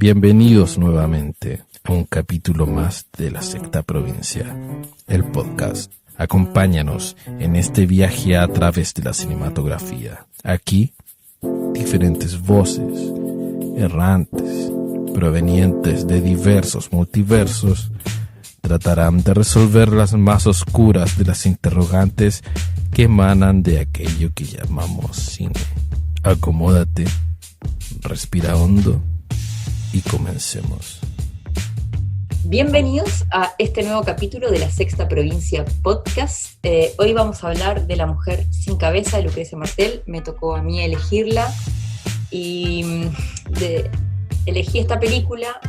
Bienvenidos nuevamente a un capítulo más de La Sexta Provincia, el podcast. Acompáñanos en este viaje a través de la cinematografía. Aquí, diferentes voces, errantes, provenientes de diversos multiversos, tratarán de resolver las más oscuras de las interrogantes que emanan de aquello que llamamos cine. Acomódate, respira hondo y comencemos. Bienvenidos a este nuevo capítulo de La Sexta Provincia Podcast. Hoy vamos a hablar de La Mujer sin Cabeza de Lucrecia Martel. Me tocó a mí elegirla y elegí esta película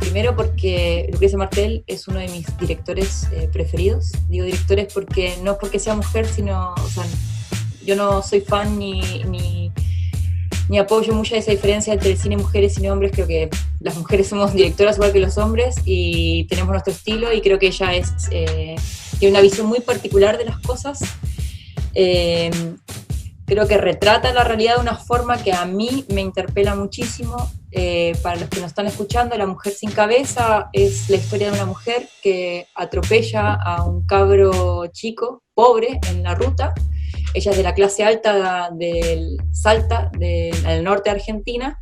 primero porque Lucrecia Martel es uno de mis directores preferidos. Digo directores porque no porque sea mujer, sino, yo no soy fan ni apoyo mucha esa diferencia entre el cine mujeres y cine hombres. Creo que las mujeres somos directoras igual que los hombres y tenemos nuestro estilo, y creo que ella tiene una visión muy particular de las cosas. Creo que retrata la realidad de una forma que a mí me interpela muchísimo. Para los que nos están escuchando, La Mujer sin Cabeza es la historia de una mujer que atropella a un cabro chico, pobre, en la ruta. Ella es de la clase alta del Salta, del norte de Argentina,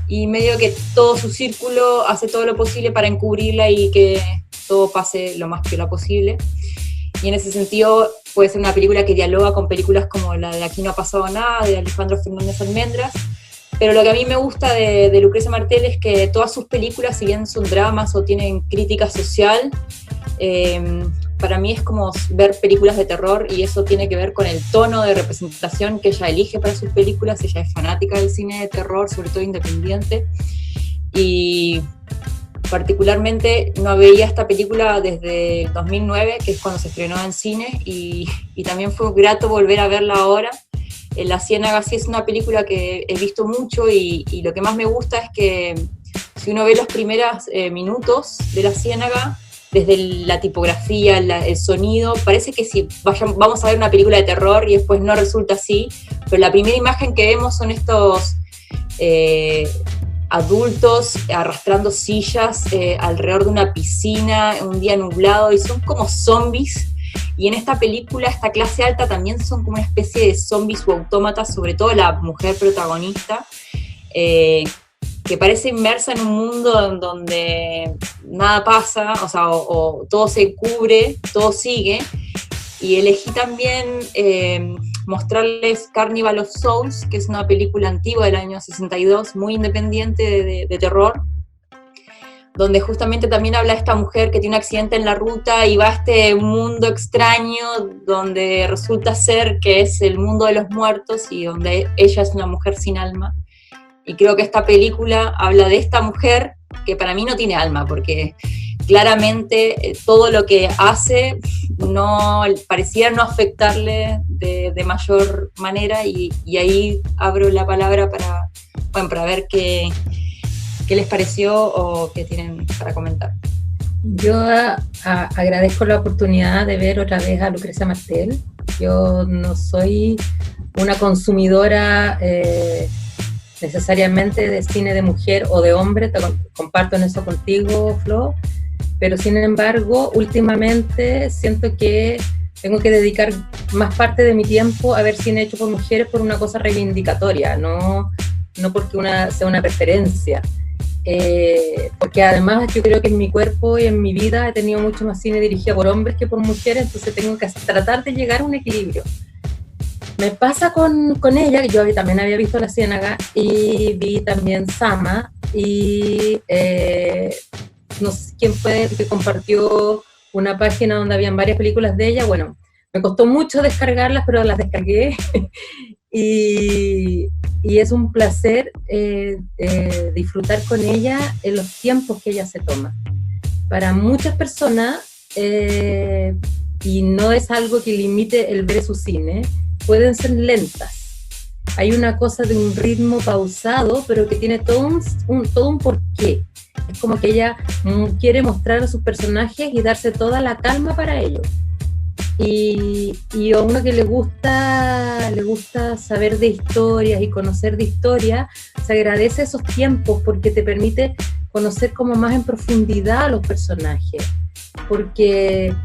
y medio que todo su círculo hace todo lo posible para encubrirla y que todo pase lo más piola posible. Y en ese sentido puede ser una película que dialoga con películas como la de Aquí no ha pasado nada, de Alejandro Fernández Almendras. Pero lo que a mí me gusta de Lucrecia Martel es que todas sus películas, si bien son dramas o tienen crítica social, para mí es como ver películas de terror, y eso tiene que ver con el tono de representación que ella elige para sus películas. Ella es fanática del cine de terror, sobre todo independiente, y particularmente no veía esta película desde el 2009, que es cuando se estrenó en cine, y también fue grato volver a verla ahora. La Ciénaga sí es una película que he visto mucho, y lo que más me gusta es que si uno ve los primeros minutos de La Ciénaga, desde la tipografía, el sonido, parece que si vamos a ver una película de terror, y después no resulta así, pero la primera imagen que vemos son estos adultos arrastrando sillas alrededor de una piscina, un día nublado, y son como zombies. Y en esta película, esta clase alta también son como una especie de zombies o autómatas, sobre todo la mujer protagonista, que parece inmersa en un mundo en donde nada pasa, o todo se cubre, todo sigue. Y elegí también mostrarles Carnival of Souls, que es una película antigua del año 62, muy independiente de terror, donde justamente también habla de esta mujer que tiene un accidente en la ruta y va a este mundo extraño donde resulta ser que es el mundo de los muertos, y donde ella es una mujer sin alma. Y creo que esta película habla de esta mujer que para mí no tiene alma, porque claramente todo lo que hace parecía no afectarle de mayor manera, y ahí abro la palabra para ver qué les pareció o qué tienen para comentar. Yo agradezco la oportunidad de ver otra vez a Lucrecia Martel. Yo no soy una consumidora necesariamente de cine de mujer o de hombre, comparto en eso contigo, Flo, pero sin embargo, últimamente siento que tengo que dedicar más parte de mi tiempo a ver cine hecho por mujeres por una cosa reivindicatoria, no porque sea una preferencia. Porque además yo creo que en mi cuerpo y en mi vida he tenido mucho más cine dirigido por hombres que por mujeres, entonces tengo que tratar de llegar a un equilibrio. Me pasa con ella, que yo también había visto La Ciénaga y vi también Sama, y no sé quién fue el que compartió una página donde habían varias películas de ella. Bueno, me costó mucho descargarlas, pero las descargué y es un placer disfrutar con ella en los tiempos que ella se toma. Para muchas personas, y no es algo que limite el ver su cine, pueden ser lentas. Hay una cosa de un ritmo pausado, pero que tiene todo un porqué. Es como que ella quiere mostrar a sus personajes y darse toda la calma para ello. Y a uno que le gusta saber de historias y conocer de historia, se agradece esos tiempos porque te permite conocer como más en profundidad a los personajes, porque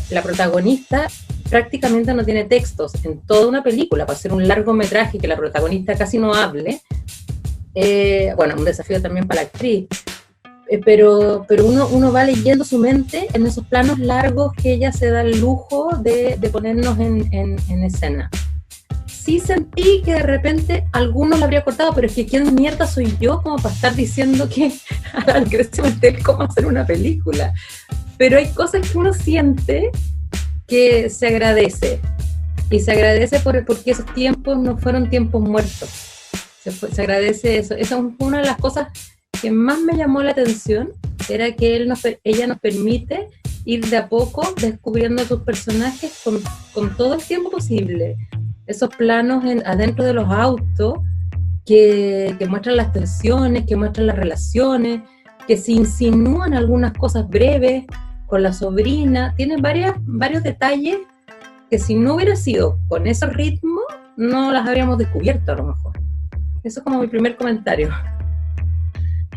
la protagonista prácticamente no tiene textos en toda una película. Para hacer un largometraje que la protagonista casi no hable, bueno, un desafío también para la actriz, pero uno va leyendo su mente en esos planos largos que ella se da el lujo de ponernos en escena. Sí sentí que de repente algunos lo habría cortado, pero es que ¿quién mierda soy yo como para estar diciendo que a Lucrecia Martel cómo hacer una película? Pero hay cosas que uno siente que se agradece, y se agradece porque esos tiempos no fueron tiempos muertos. Se agradece eso. Esa es una de las cosas que más me llamó la atención, era que ella nos permite ir de a poco descubriendo a sus personajes con todo el tiempo posible. Esos planos adentro de los autos que muestran las tensiones, que muestran las relaciones, que se insinúan algunas cosas breves con la sobrina. Tiene varios detalles que si no hubiera sido con esos ritmos, no las habríamos descubierto a lo mejor. Eso es como mi primer comentario.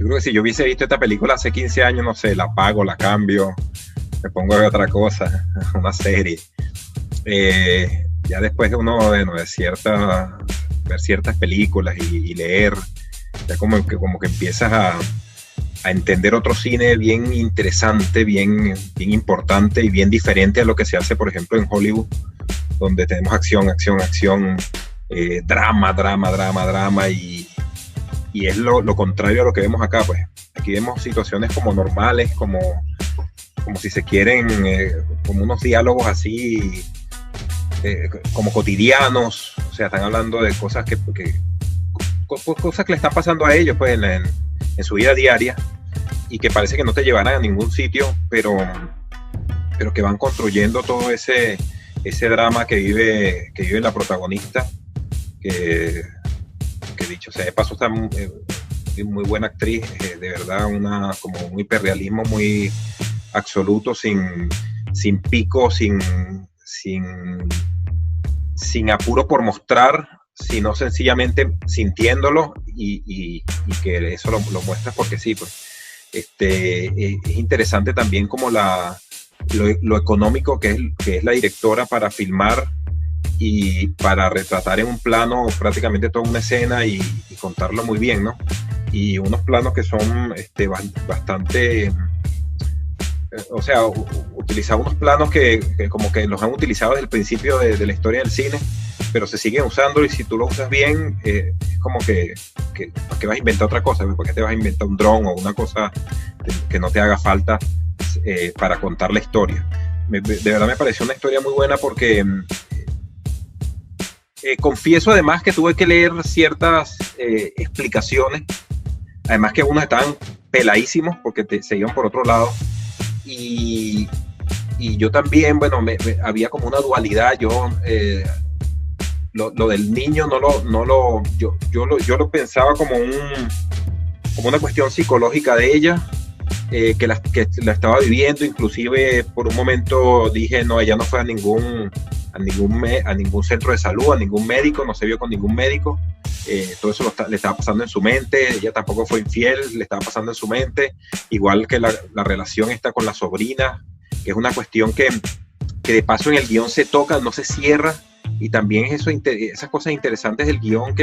Yo creo que si yo hubiese visto esta película hace 15 años, no sé, la apago, la cambio, me pongo a ver otra cosa, una serie. Ya después de uno de ver ciertas películas y leer, ya como que empiezas a entender otro cine bien interesante, bien importante y bien diferente a lo que se hace, por ejemplo, en Hollywood, donde tenemos acción, drama, y es lo contrario a lo que vemos acá. Pues aquí vemos situaciones como normales, como si se quieren, como unos diálogos así, como cotidianos. O sea, están hablando de cosas cosas que le están pasando a ellos pues en su vida diaria, y que parece que no te llevarán a ningún sitio, pero que van construyendo todo ese drama que vive la protagonista, que dicho sea de paso está muy buena actriz, de verdad, como un hiperrealismo muy absoluto, sin pico, sin apuro por mostrar, sino sencillamente sintiéndolo, y que eso lo muestra porque sí, pues. Es interesante también como lo económico que es la directora para filmar y para retratar en un plano prácticamente toda una escena y contarlo muy bien, ¿no? Y unos planos que son bastante, o sea, utilizar unos planos que como que los han utilizado desde el principio de la historia del cine, pero se siguen usando, y si tú lo usas bien, es como que ¿para qué vas a inventar otra cosa? ¿Por qué te vas a inventar un dron o una cosa que no te haga falta para contar la historia? De verdad me pareció una historia muy buena porque confieso además que tuve que leer ciertas explicaciones, además que unos estaban peladísimos porque se iban por otro lado, y yo también, bueno, había como una dualidad. Yo lo del niño yo lo pensaba como una cuestión psicológica de ella, que la estaba viviendo. Inclusive por un momento dije, no, ella no fue a ningún centro de salud, a ningún médico, no se vio con ningún médico. Todo eso le estaba pasando en su mente. Ella tampoco fue infiel, le estaba pasando en su mente, igual que la relación está con la sobrina, que es una cuestión que de paso en el guión se toca, no se cierra. Y también esas cosas interesantes del guión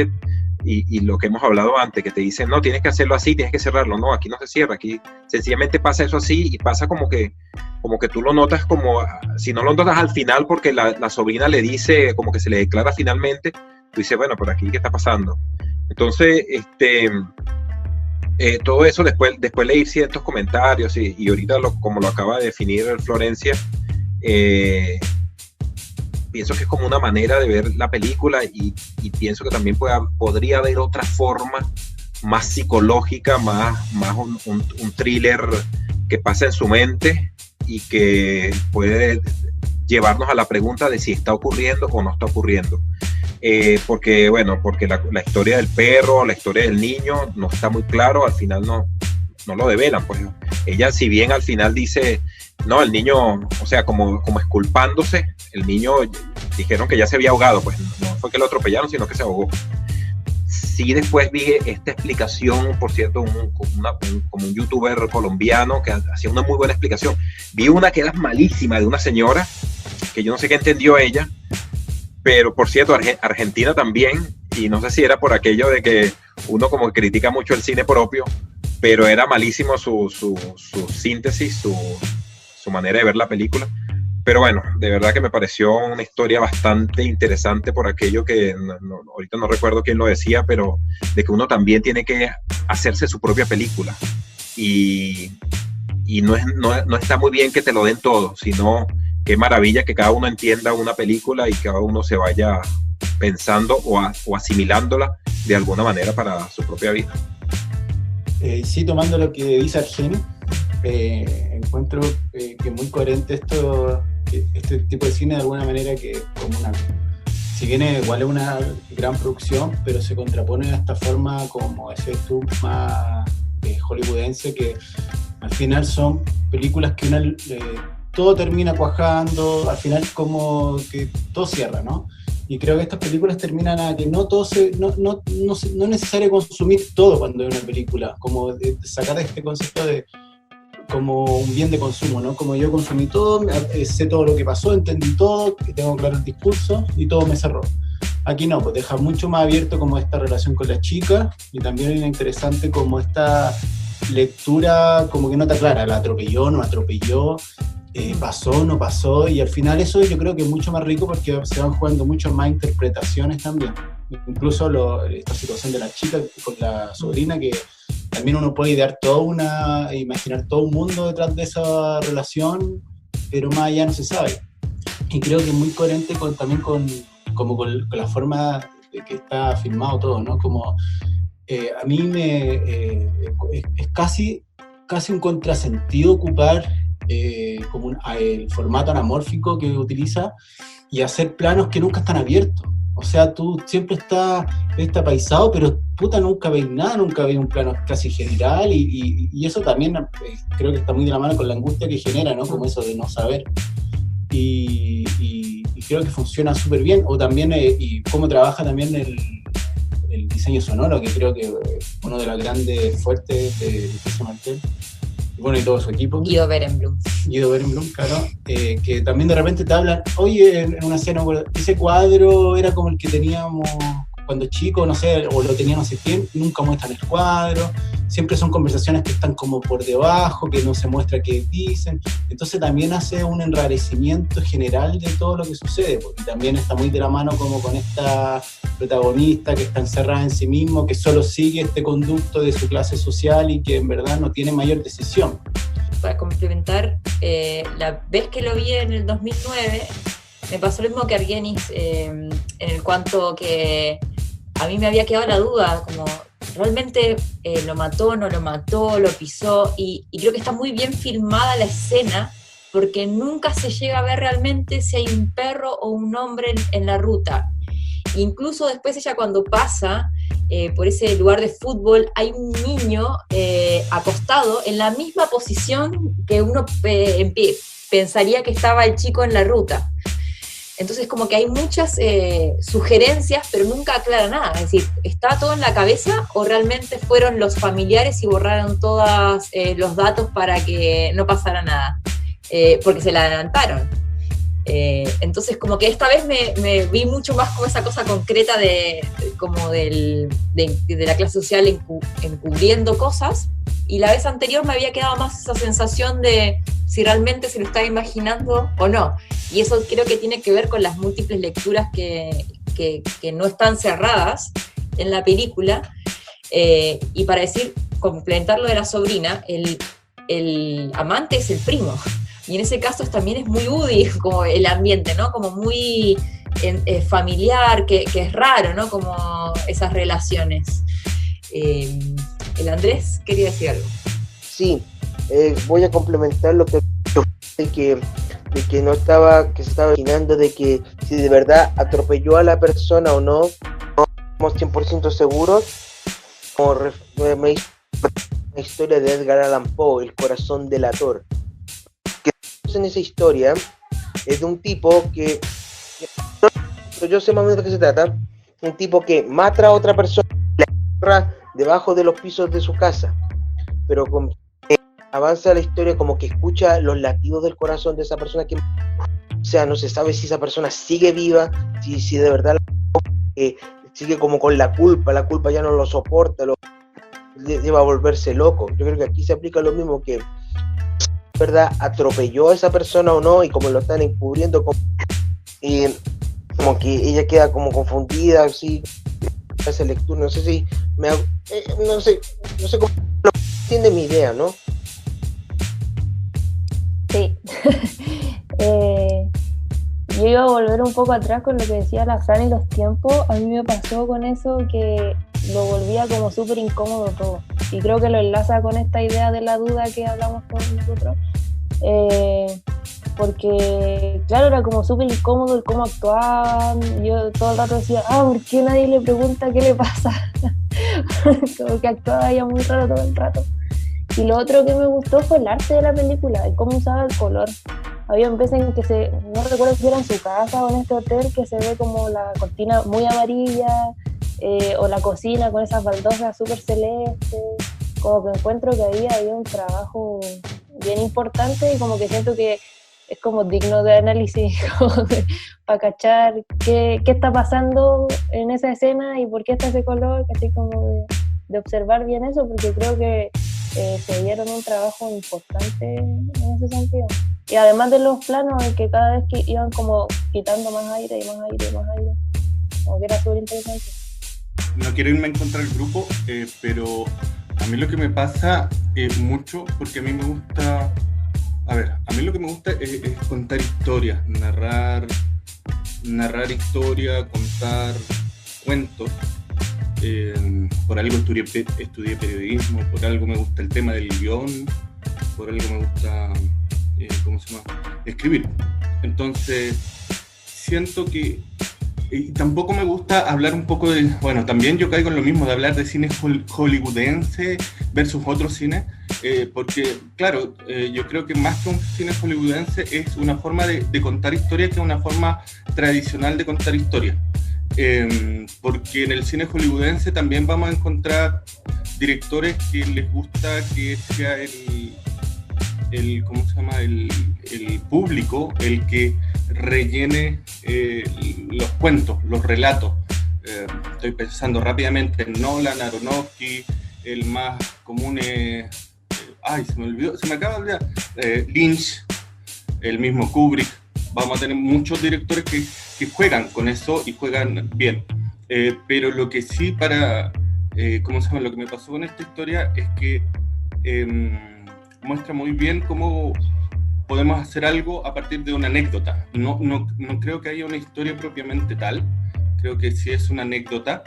y lo que hemos hablado antes, que te dicen, no, tienes que hacerlo así, tienes que cerrarlo. No, aquí no se cierra, aquí sencillamente pasa eso así, y pasa como que tú lo notas, como si no lo notas al final, porque la sobrina le dice, como que se le declara finalmente, tú dices, bueno, por aquí, ¿qué está pasando? Entonces, todo eso, después leí ciertos comentarios, y ahorita como lo acaba de definir Florencia, pienso que es como una manera de ver la película, y pienso que también podría haber otra forma más psicológica, más un thriller que pasa en su mente y que puede llevarnos a la pregunta de si está ocurriendo o no está ocurriendo. Porque la historia del perro, la historia del niño no está muy claro, al final no lo develan. Pues ella, si bien al final dice No, el niño, o sea, como exculpándose, el niño dijeron que ya se había ahogado, pues no fue que lo atropellaron, sino que se ahogó. Sí, después vi esta explicación, por cierto, como un youtuber colombiano que hacía una muy buena explicación. Vi una que era malísima de una señora, que yo no sé qué entendió ella, pero por cierto, Argentina también, y no sé si era por aquello de que uno como que critica mucho el cine propio, pero era malísimo su síntesis, su manera de ver la película. Pero bueno, de verdad que me pareció una historia bastante interesante por aquello que ahorita no recuerdo quién lo decía, pero de que uno también tiene que hacerse su propia película. Y no está muy bien que te lo den todo, sino qué maravilla que cada uno entienda una película y cada uno se vaya pensando o asimilándola de alguna manera para su propia vida. Sí, tomando lo que dice Argeni, encuentro que es muy coherente este tipo de cine de alguna manera, que como si bien igual es una gran producción, pero se contrapone a esta forma, como decías tú, más hollywoodense, que al final son películas que todo termina cuajando, al final como que todo cierra, ¿no? Y creo que estas películas terminan a que no es necesario consumir todo cuando hay una película, como sacar este concepto de como un bien de consumo, ¿no? Como yo consumí todo, sé todo lo que pasó, entendí todo, tengo claro el discurso y todo me cerró. Aquí no, pues deja mucho más abierto como esta relación con la chica, y también es interesante como esta lectura como que no está clara, la atropelló, no atropelló, pasó, no pasó, y al final eso yo creo que es mucho más rico porque se van jugando mucho más interpretaciones también. Incluso esta situación de la chica con la sobrina, que también uno puede imaginar todo un mundo detrás de esa relación, pero más allá no se sabe. Y creo que es muy coherente también con la forma de que está filmado todo, ¿no? Como a mí es casi un contrasentido ocupar como el formato anamórfico que utiliza y hacer planos que nunca están abiertos. O sea, tú siempre estás apaisado, pero puta, nunca veis nada, nunca veis un plano casi general, y eso también creo que está muy de la mano con la angustia que genera, ¿no? Como eso de no saber. Y creo que funciona súper bien. O también, y cómo trabaja también el diseño sonoro, que creo que es uno de los grandes fuertes de José Martel. Bueno, y todo su equipo. Guido Berenblum, claro, que también de repente te hablan, oye, en una escena, ese cuadro era como el que teníamos cuando chico, no sé, o lo tenía no sé quién, nunca muestran el cuadro, siempre son conversaciones que están como por debajo, que no se muestra qué dicen, entonces también hace un enrarecimiento general de todo lo que sucede, porque también está muy de la mano como con esta protagonista que está encerrada en sí mismo, que solo sigue este conducto de su clase social y que en verdad no tiene mayor decisión. Para complementar, la vez que lo vi en el 2009, me pasó lo mismo que Argenis, en el cuanto que a mí me había quedado la duda, como realmente lo mató, no lo mató, lo pisó, y creo que está muy bien filmada la escena, porque nunca se llega a ver realmente si hay un perro o un hombre en la ruta. Incluso después ella cuando pasa por ese lugar de fútbol, hay un niño acostado en la misma posición que uno en pie pensaría que estaba el chico en la ruta. Entonces como que hay muchas sugerencias, pero nunca aclara nada. Es decir, ¿está todo en la cabeza o realmente fueron los familiares y borraron todos los datos para que no pasara nada? Porque se la adelantaron. Entonces como que esta vez me vi mucho más como esa cosa concreta de la clase social encubriendo cosas, y la vez anterior me había quedado más esa sensación de si realmente se lo estaba imaginando o no, y eso creo que tiene que ver con las múltiples lecturas que no están cerradas en la película. Y para complementar lo de la sobrina, el amante es el primo. Y en ese caso también es muy Woody, como el ambiente, ¿no? Como muy familiar, que es raro, ¿no? Como esas relaciones. El Andrés quería decir algo. Sí, voy a complementar lo que que se estaba imaginando de que si de verdad atropelló a la persona o no, no estamos 100% seguros. Como me hizo la historia de Edgar Allan Poe, El corazón delator, que en esa historia es de un tipo que yo sé más o menos de qué se trata, un tipo que mata a otra persona y la enterra debajo de los pisos de su casa, pero avanza la historia como que escucha los latidos del corazón de esa persona que, o sea, no se sabe si esa persona sigue viva, si de verdad sigue como con la culpa ya no lo soporta, lleva a volverse loco. Yo creo que aquí se aplica lo mismo, que verdad atropelló a esa persona o no, y como lo están encubriendo, como que ella queda como confundida, así, esa lectura, no sé si no sé cómo entiende mi idea, ¿no? Sí. Yo iba a volver un poco atrás con lo que decía la Fran y los tiempos. A mí me pasó con eso que lo volvía como súper incómodo todo, y creo que lo enlaza con esta idea de la duda que hablamos con nosotros, porque claro, era como súper incómodo el cómo actuaban. Yo todo el rato decía, ¿por qué nadie le pregunta qué le pasa? Como que actuaba ya muy raro todo el rato. Y lo otro que me gustó fue el arte de la película, el cómo usaba el color. Había veces en que no recuerdo si era en su casa o en este hotel, que se ve como la cortina muy amarilla, o la cocina con esas baldosas súper celestes. Como que encuentro que ahí había un trabajo bien importante, y como que siento que es como digno de análisis para cachar qué está pasando en esa escena y por qué está ese color, así como de observar bien eso, porque creo que se dieron un trabajo importante en ese sentido. Y además de los planos en que cada vez que iban como quitando más aire y más aire y más aire, como que era súper interesante. No quiero irme en contra del grupo, pero a mí lo que me pasa es mucho, porque a mí me gusta, a mí lo que me gusta es contar historias, narrar historia, contar cuentos. Por algo estudié periodismo, por algo me gusta el tema del guión, por algo me gusta, escribir. Entonces, siento que tampoco me gusta hablar un poco de, también yo caigo en lo mismo de hablar de cine hollywoodense versus otros cines, porque, claro, yo creo que más que un cine hollywoodense es una forma de contar historias, que es una forma tradicional de contar historias. Porque en el cine hollywoodense también vamos a encontrar directores que les gusta que sea el público el que rellene los cuentos, los relatos. Estoy pensando rápidamente en Nolan, Aronofsky, el más común es, se me acaba de olvidar, Lynch, el mismo Kubrick. Vamos a tener muchos directores que juegan con eso y juegan bien. Pero lo que sí lo que me pasó con esta historia es que muestra muy bien cómo podemos hacer algo a partir de una anécdota. No creo que haya una historia propiamente tal, creo que sí es una anécdota.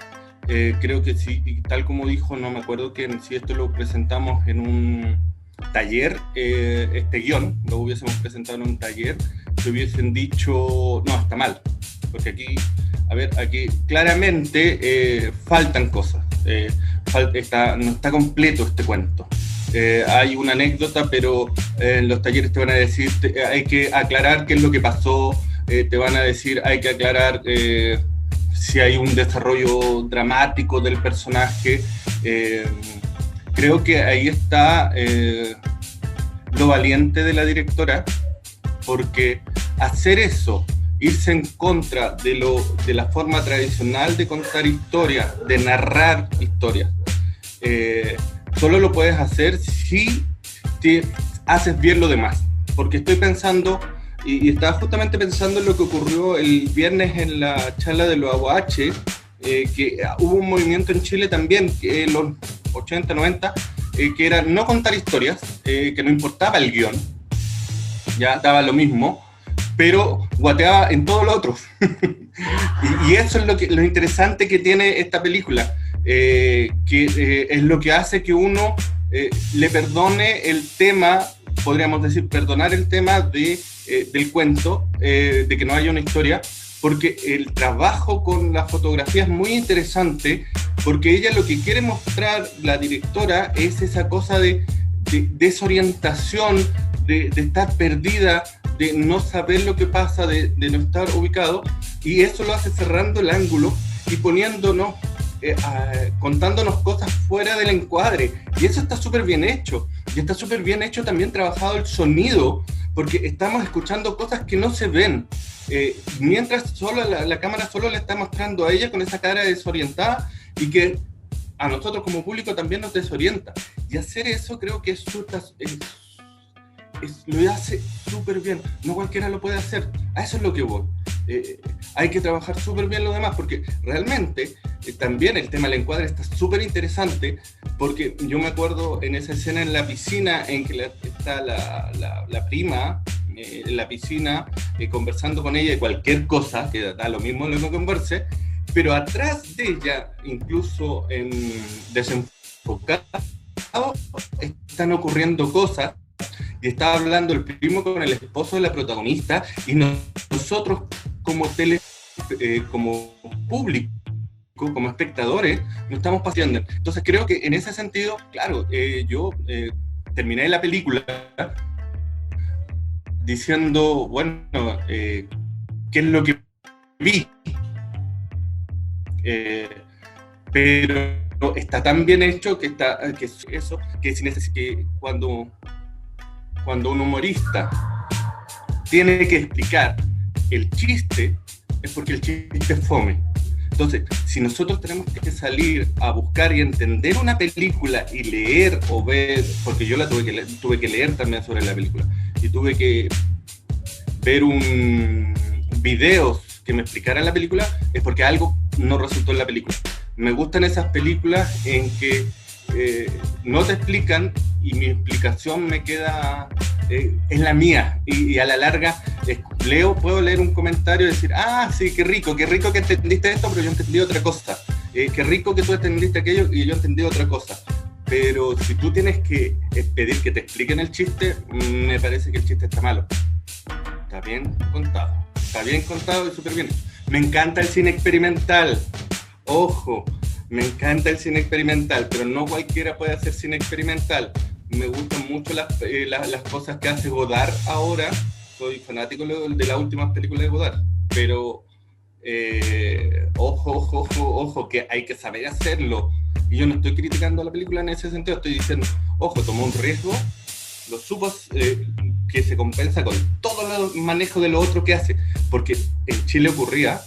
Creo que sí, y tal como dijo, no me acuerdo si esto lo presentamos en un taller, este guión lo hubiésemos presentado en un taller, se hubiesen dicho, no, está mal, porque aquí claramente faltan cosas, no está completo este cuento. Hay una anécdota, pero en los talleres te van a decir, hay que aclarar qué es lo que pasó, te van a decir, hay que aclarar si hay un desarrollo dramático del personaje. Creo que ahí está lo valiente de la directora, porque hacer eso, irse en contra de la forma tradicional de contar historias, de narrar historias, solo lo puedes hacer si te haces bien lo demás. Porque estoy pensando, y estaba justamente pensando en lo que ocurrió el viernes en la charla de los AUH, que hubo un movimiento en Chile también, que en los 80, 90, que era no contar historias, que no importaba el guión, ya daba lo mismo, pero guateaba en todo lo otro. y eso es lo interesante que tiene esta película, que es lo que hace que uno le perdone el tema, podríamos decir, perdonar el tema del cuento, de que no haya una historia, porque el trabajo con la fotografía es muy interesante, porque ella lo que quiere mostrar, la directora, es esa cosa de desorientación, de estar perdida, de no saber lo que pasa, de no estar ubicado, y eso lo hace cerrando el ángulo y poniéndonos, contándonos cosas fuera del encuadre, y eso está súper bien hecho, y está súper bien hecho también trabajado el sonido, porque estamos escuchando cosas que no se ven, mientras solo la cámara solo le está mostrando a ella con esa cara desorientada, y que a nosotros como público también nos desorienta, y hacer eso creo que lo hace súper bien, no cualquiera lo puede hacer, a eso es lo que voy. Hay que trabajar súper bien lo demás, porque realmente también el tema del encuadre está súper interesante, porque yo me acuerdo en esa escena en la piscina en que está la prima en la piscina conversando con ella de cualquier cosa, que da lo mismo lo que converse, pero atrás de ella, incluso en desenfocado, están ocurriendo cosas, y estaba hablando el primo con el esposo de la protagonista, y nosotros como como público, como espectadores, no estamos paseando. Entonces creo que en ese sentido, claro, yo terminé la película diciendo, bueno, ¿qué es lo que vi? Pero está tan bien hecho que cuando un humorista tiene que explicar el chiste, es porque el chiste es fome. Entonces, si nosotros tenemos que salir a buscar y entender una película y leer o ver, porque yo tuve que leer también sobre la película, y tuve que ver videos que me explicaran la película, es porque algo no resultó en la película. Me gustan esas películas en que no te explican y mi explicación me queda es la mía, y a la larga puedo leer un comentario y decir, sí, qué rico que entendiste esto, pero yo entendí otra cosa, qué rico que tú entendiste aquello y yo entendí otra cosa. Pero si tú tienes que pedir que te expliquen el chiste, me parece que el chiste está malo. Está bien contado y súper bien. Me encanta el cine experimental, ojo, me encanta el cine experimental, pero no cualquiera puede hacer cine experimental. Me gustan mucho las cosas que hace Godard ahora. Soy fanático de las últimas películas de Godard, pero ojo, que hay que saber hacerlo. Y yo no estoy criticando a la película en ese sentido, estoy diciendo, ojo, tomó un riesgo, lo supo, que se compensa con todo el manejo de lo otro que hace, porque en Chile ocurría,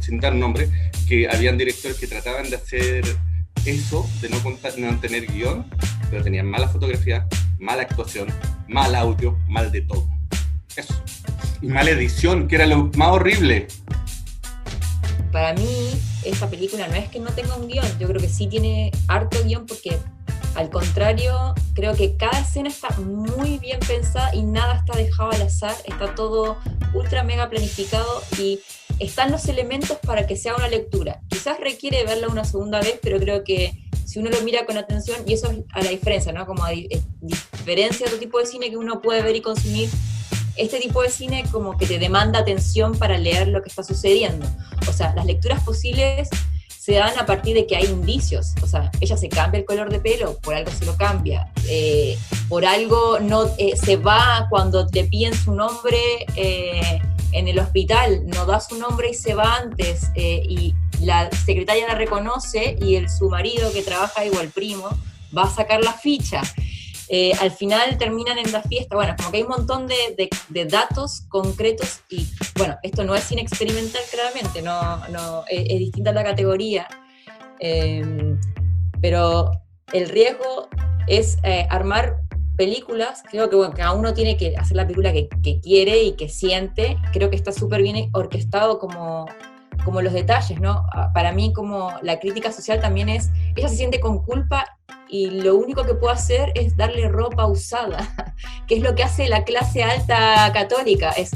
sin dar nombre, que habían directores que trataban de hacer eso, de no tener guión, pero tenían mala fotografía, mala actuación, mal audio, mal de todo. Eso. Y mala edición, que era lo más horrible. Para mí, esta película no es que no tenga un guión, yo creo que sí tiene harto guión, porque al contrario, creo que cada escena está muy bien pensada y nada está dejado al azar, está todo ultra mega planificado y están los elementos para que sea una lectura. Quizás requiere verla una segunda vez, pero creo que si uno lo mira con atención, y eso es a la diferencia, ¿no? Como a diferencia de otro tipo de cine que uno puede ver y consumir, este tipo de cine como que te demanda atención para leer lo que está sucediendo. O sea, las lecturas posibles se dan a partir de que hay indicios. O sea, ella se cambia el color de pelo, por algo se lo cambia. Por algo no se va cuando le piden su nombre en el hospital, no da su nombre y se va antes. Y la secretaria la reconoce y su marido, que trabaja igual primo, va a sacar la ficha. Al final terminan en la fiesta. Bueno, como que hay un montón de datos concretos y, bueno, esto no es cine experimental, claramente, no es distinta la categoría, pero el riesgo es armar películas. Creo que, bueno, cada uno tiene que hacer la película que quiere y que siente. Creo que está súper bien orquestado como los detalles, ¿no? Para mí, como la crítica social también es, ella se siente con culpa y lo único que puede hacer es darle ropa usada, que es lo que hace la clase alta católica, es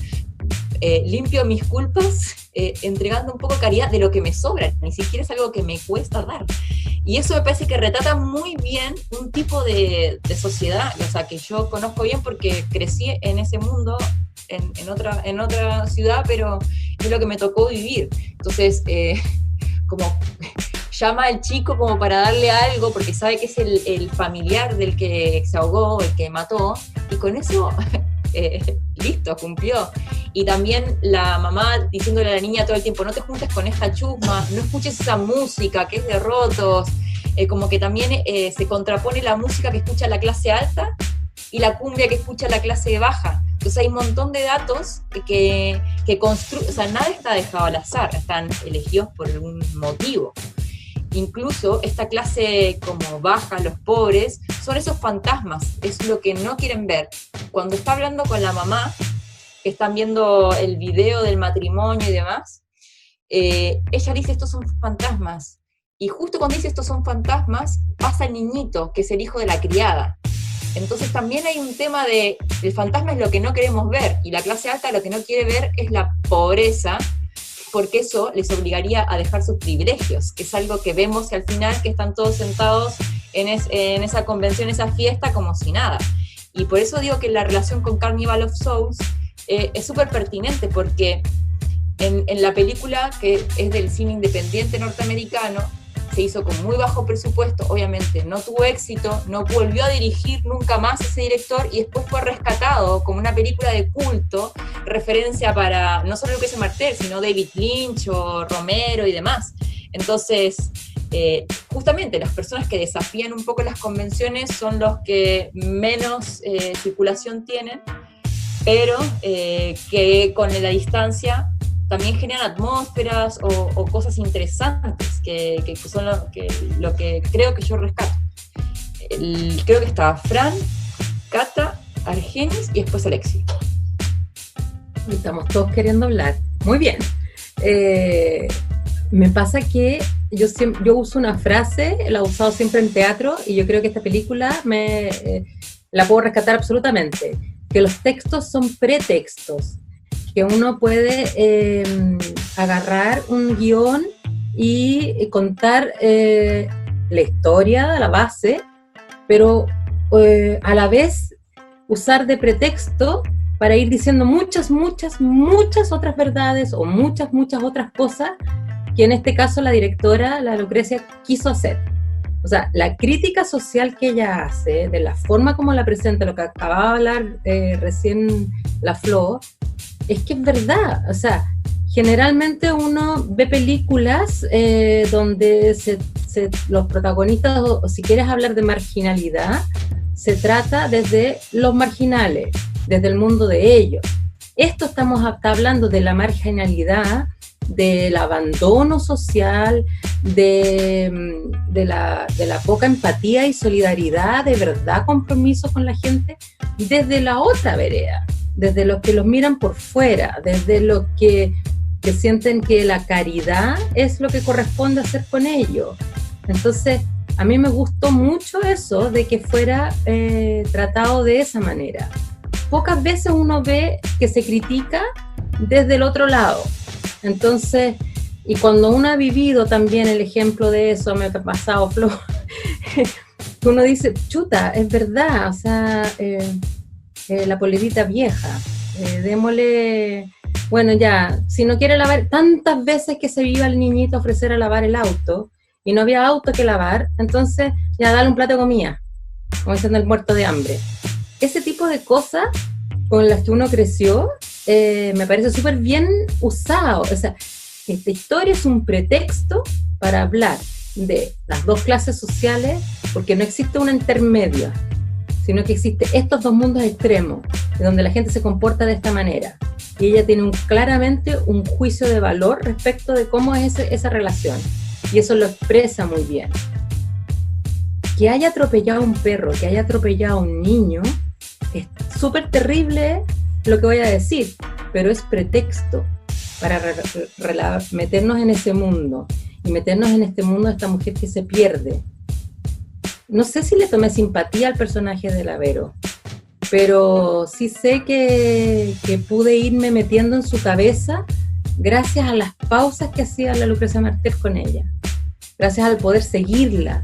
limpio mis culpas entregando un poco caridad de lo que me sobra, ni siquiera es algo que me cuesta dar. Y eso me parece que retrata muy bien un tipo de sociedad, o sea, que yo conozco bien porque crecí en ese mundo, en otra ciudad, pero es lo que me tocó vivir. Entonces, como llama al chico como para darle algo, porque sabe que es el familiar del que se ahogó, el que mató, y con eso listo, cumplió. Y también la mamá diciéndole a la niña todo el tiempo, no te juntes con esta chusma, no escuches esa música que es de rotos, como que también se contrapone la música que escucha la clase alta y la cumbia que escucha la clase baja. Entonces hay un montón de datos que construyen, o sea, nada está dejado al azar, están elegidos por algún motivo. Incluso esta clase como baja, los pobres, son esos fantasmas, es lo que no quieren ver. Cuando está hablando con la mamá, que están viendo el video del matrimonio y demás, ella dice, estos son fantasmas. Y justo cuando dice estos son fantasmas, pasa el niñito, que es el hijo de la criada. Entonces también hay un tema de, el fantasma es lo que no queremos ver, y la clase alta lo que no quiere ver es la pobreza, porque eso les obligaría a dejar sus privilegios, que es algo que vemos al final, que están todos sentados en esa convención, esa fiesta, como si nada. Y por eso digo que la relación con Carnival of Souls es súper pertinente, porque en la película, que es del cine independiente norteamericano, se hizo con muy bajo presupuesto, obviamente no tuvo éxito, no volvió a dirigir nunca más ese director, y después fue rescatado como una película de culto, referencia para no solo Lucrecia Martel, sino David Lynch o Romero y demás. Entonces, justamente las personas que desafían un poco las convenciones son los que menos circulación tienen, pero que con la distancia también generan atmósferas o cosas interesantes, que son lo que creo que yo rescato. Creo que estaba Fran, Cata, Argenis y después Alexis. Estamos todos queriendo hablar. Muy bien. Me pasa que yo uso una frase, la he usado siempre en teatro, y yo creo que esta película la puedo rescatar absolutamente, que los textos son pretextos, que uno puede agarrar un guión y contar la historia, la base, pero a la vez usar de pretexto para ir diciendo muchas otras verdades o muchas otras cosas que en este caso la directora, la Lucrecia, quiso hacer. O sea, la crítica social que ella hace, de la forma como la presenta, lo que acababa de hablar recién la Flo, es que es verdad. O sea, generalmente uno ve películas donde los protagonistas, o si quieres hablar de marginalidad, se trata desde los marginales, desde el mundo de ellos. Esto está hablando de la marginalidad, del abandono social, de la poca empatía y solidaridad, de verdad compromiso con la gente, desde la otra vereda, desde los que los miran por fuera, desde los que sienten que la caridad es lo que corresponde hacer con ellos. Entonces, a mí me gustó mucho eso, de que fuera tratado de esa manera. Pocas veces uno ve que se critica desde el otro lado. Entonces, y cuando uno ha vivido también el ejemplo de eso, me ha pasado, Flo, uno dice, chuta, es verdad, o sea, la polerita vieja, démosle, bueno, ya, si no quiere lavar, tantas veces que se iba el niñito a ofrecer a lavar el auto, y no había auto que lavar, entonces ya dale un plato de comida, como diciendo el muerto de hambre. Ese tipo de cosas con las que uno creció, me parece súper bien usado. O sea, esta historia es un pretexto para hablar de las dos clases sociales, porque no existe una intermedia, sino que existe estos dos mundos extremos, donde la gente se comporta de esta manera. Y ella tiene claramente un juicio de valor respecto de cómo es esa relación. Y eso lo expresa muy bien. Que haya atropellado a un perro, que haya atropellado a un niño, es súper terrible lo que voy a decir, pero es pretexto para meternos en ese mundo, y meternos en este mundo de esta mujer que se pierde. No sé si le tomé simpatía al personaje de la Vero, pero sí sé que pude irme metiendo en su cabeza gracias a las pausas que hacía la Lucrecia Martel con ella, gracias al poder seguirla,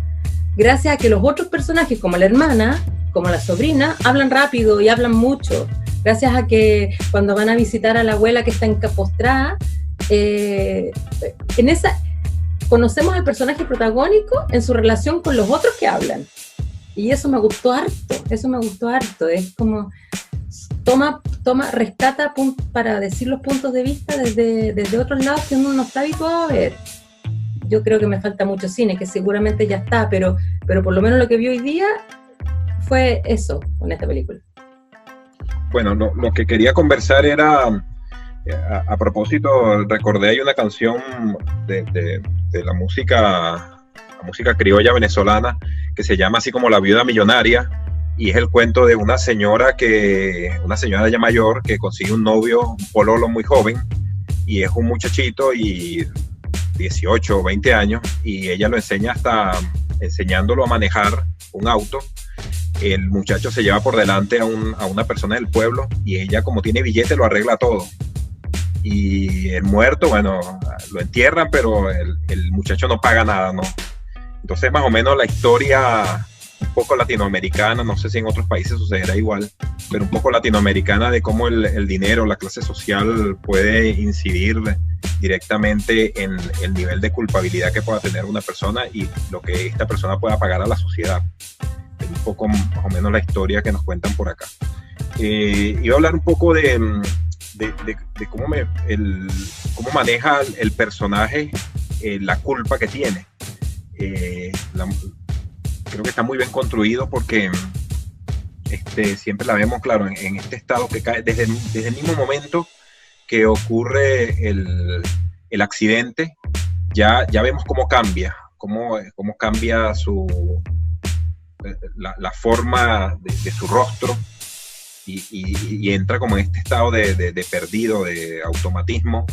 gracias a que los otros personajes, como la hermana, como la sobrina, hablan rápido y hablan mucho, gracias a que cuando van a visitar a la abuela que está encapostrada, conocemos al personaje protagónico en su relación con los otros que hablan, y eso me gustó harto, es como rescata para decir los puntos de vista desde otros lados que uno no está habituado a ver. Yo creo que me falta mucho cine, que seguramente ya está, pero por lo menos lo que vi hoy día fue eso con esta película. Bueno, lo que quería conversar era, a propósito, recordé, hay una canción de la música criolla venezolana que se llama así como La Viuda Millonaria, y es el cuento de una señora ya mayor que consigue un novio, un pololo muy joven, y es un muchachito y 18 o 20 años, y ella lo enseña hasta enseñándolo a manejar un auto. El muchacho se lleva por delante a una persona del pueblo, y ella, como tiene billete, lo arregla todo. Y el muerto, bueno, lo entierran, pero el muchacho no paga nada, ¿no? Entonces, más o menos la historia un poco latinoamericana, no sé si en otros países sucederá igual, pero un poco latinoamericana, de cómo el dinero, la clase social puede incidir directamente en el nivel de culpabilidad que pueda tener una persona y lo que esta persona pueda pagar a la sociedad. Es un poco más o menos la historia que nos cuentan por acá. Iba a hablar un poco de cómo maneja el personaje la culpa que tiene. Creo que está muy bien construido porque siempre la vemos, claro, en este estado que cae desde el mismo momento que ocurre el accidente. Ya vemos cómo cambia la forma de su rostro, y entra como en este estado de perdido, de automatismo,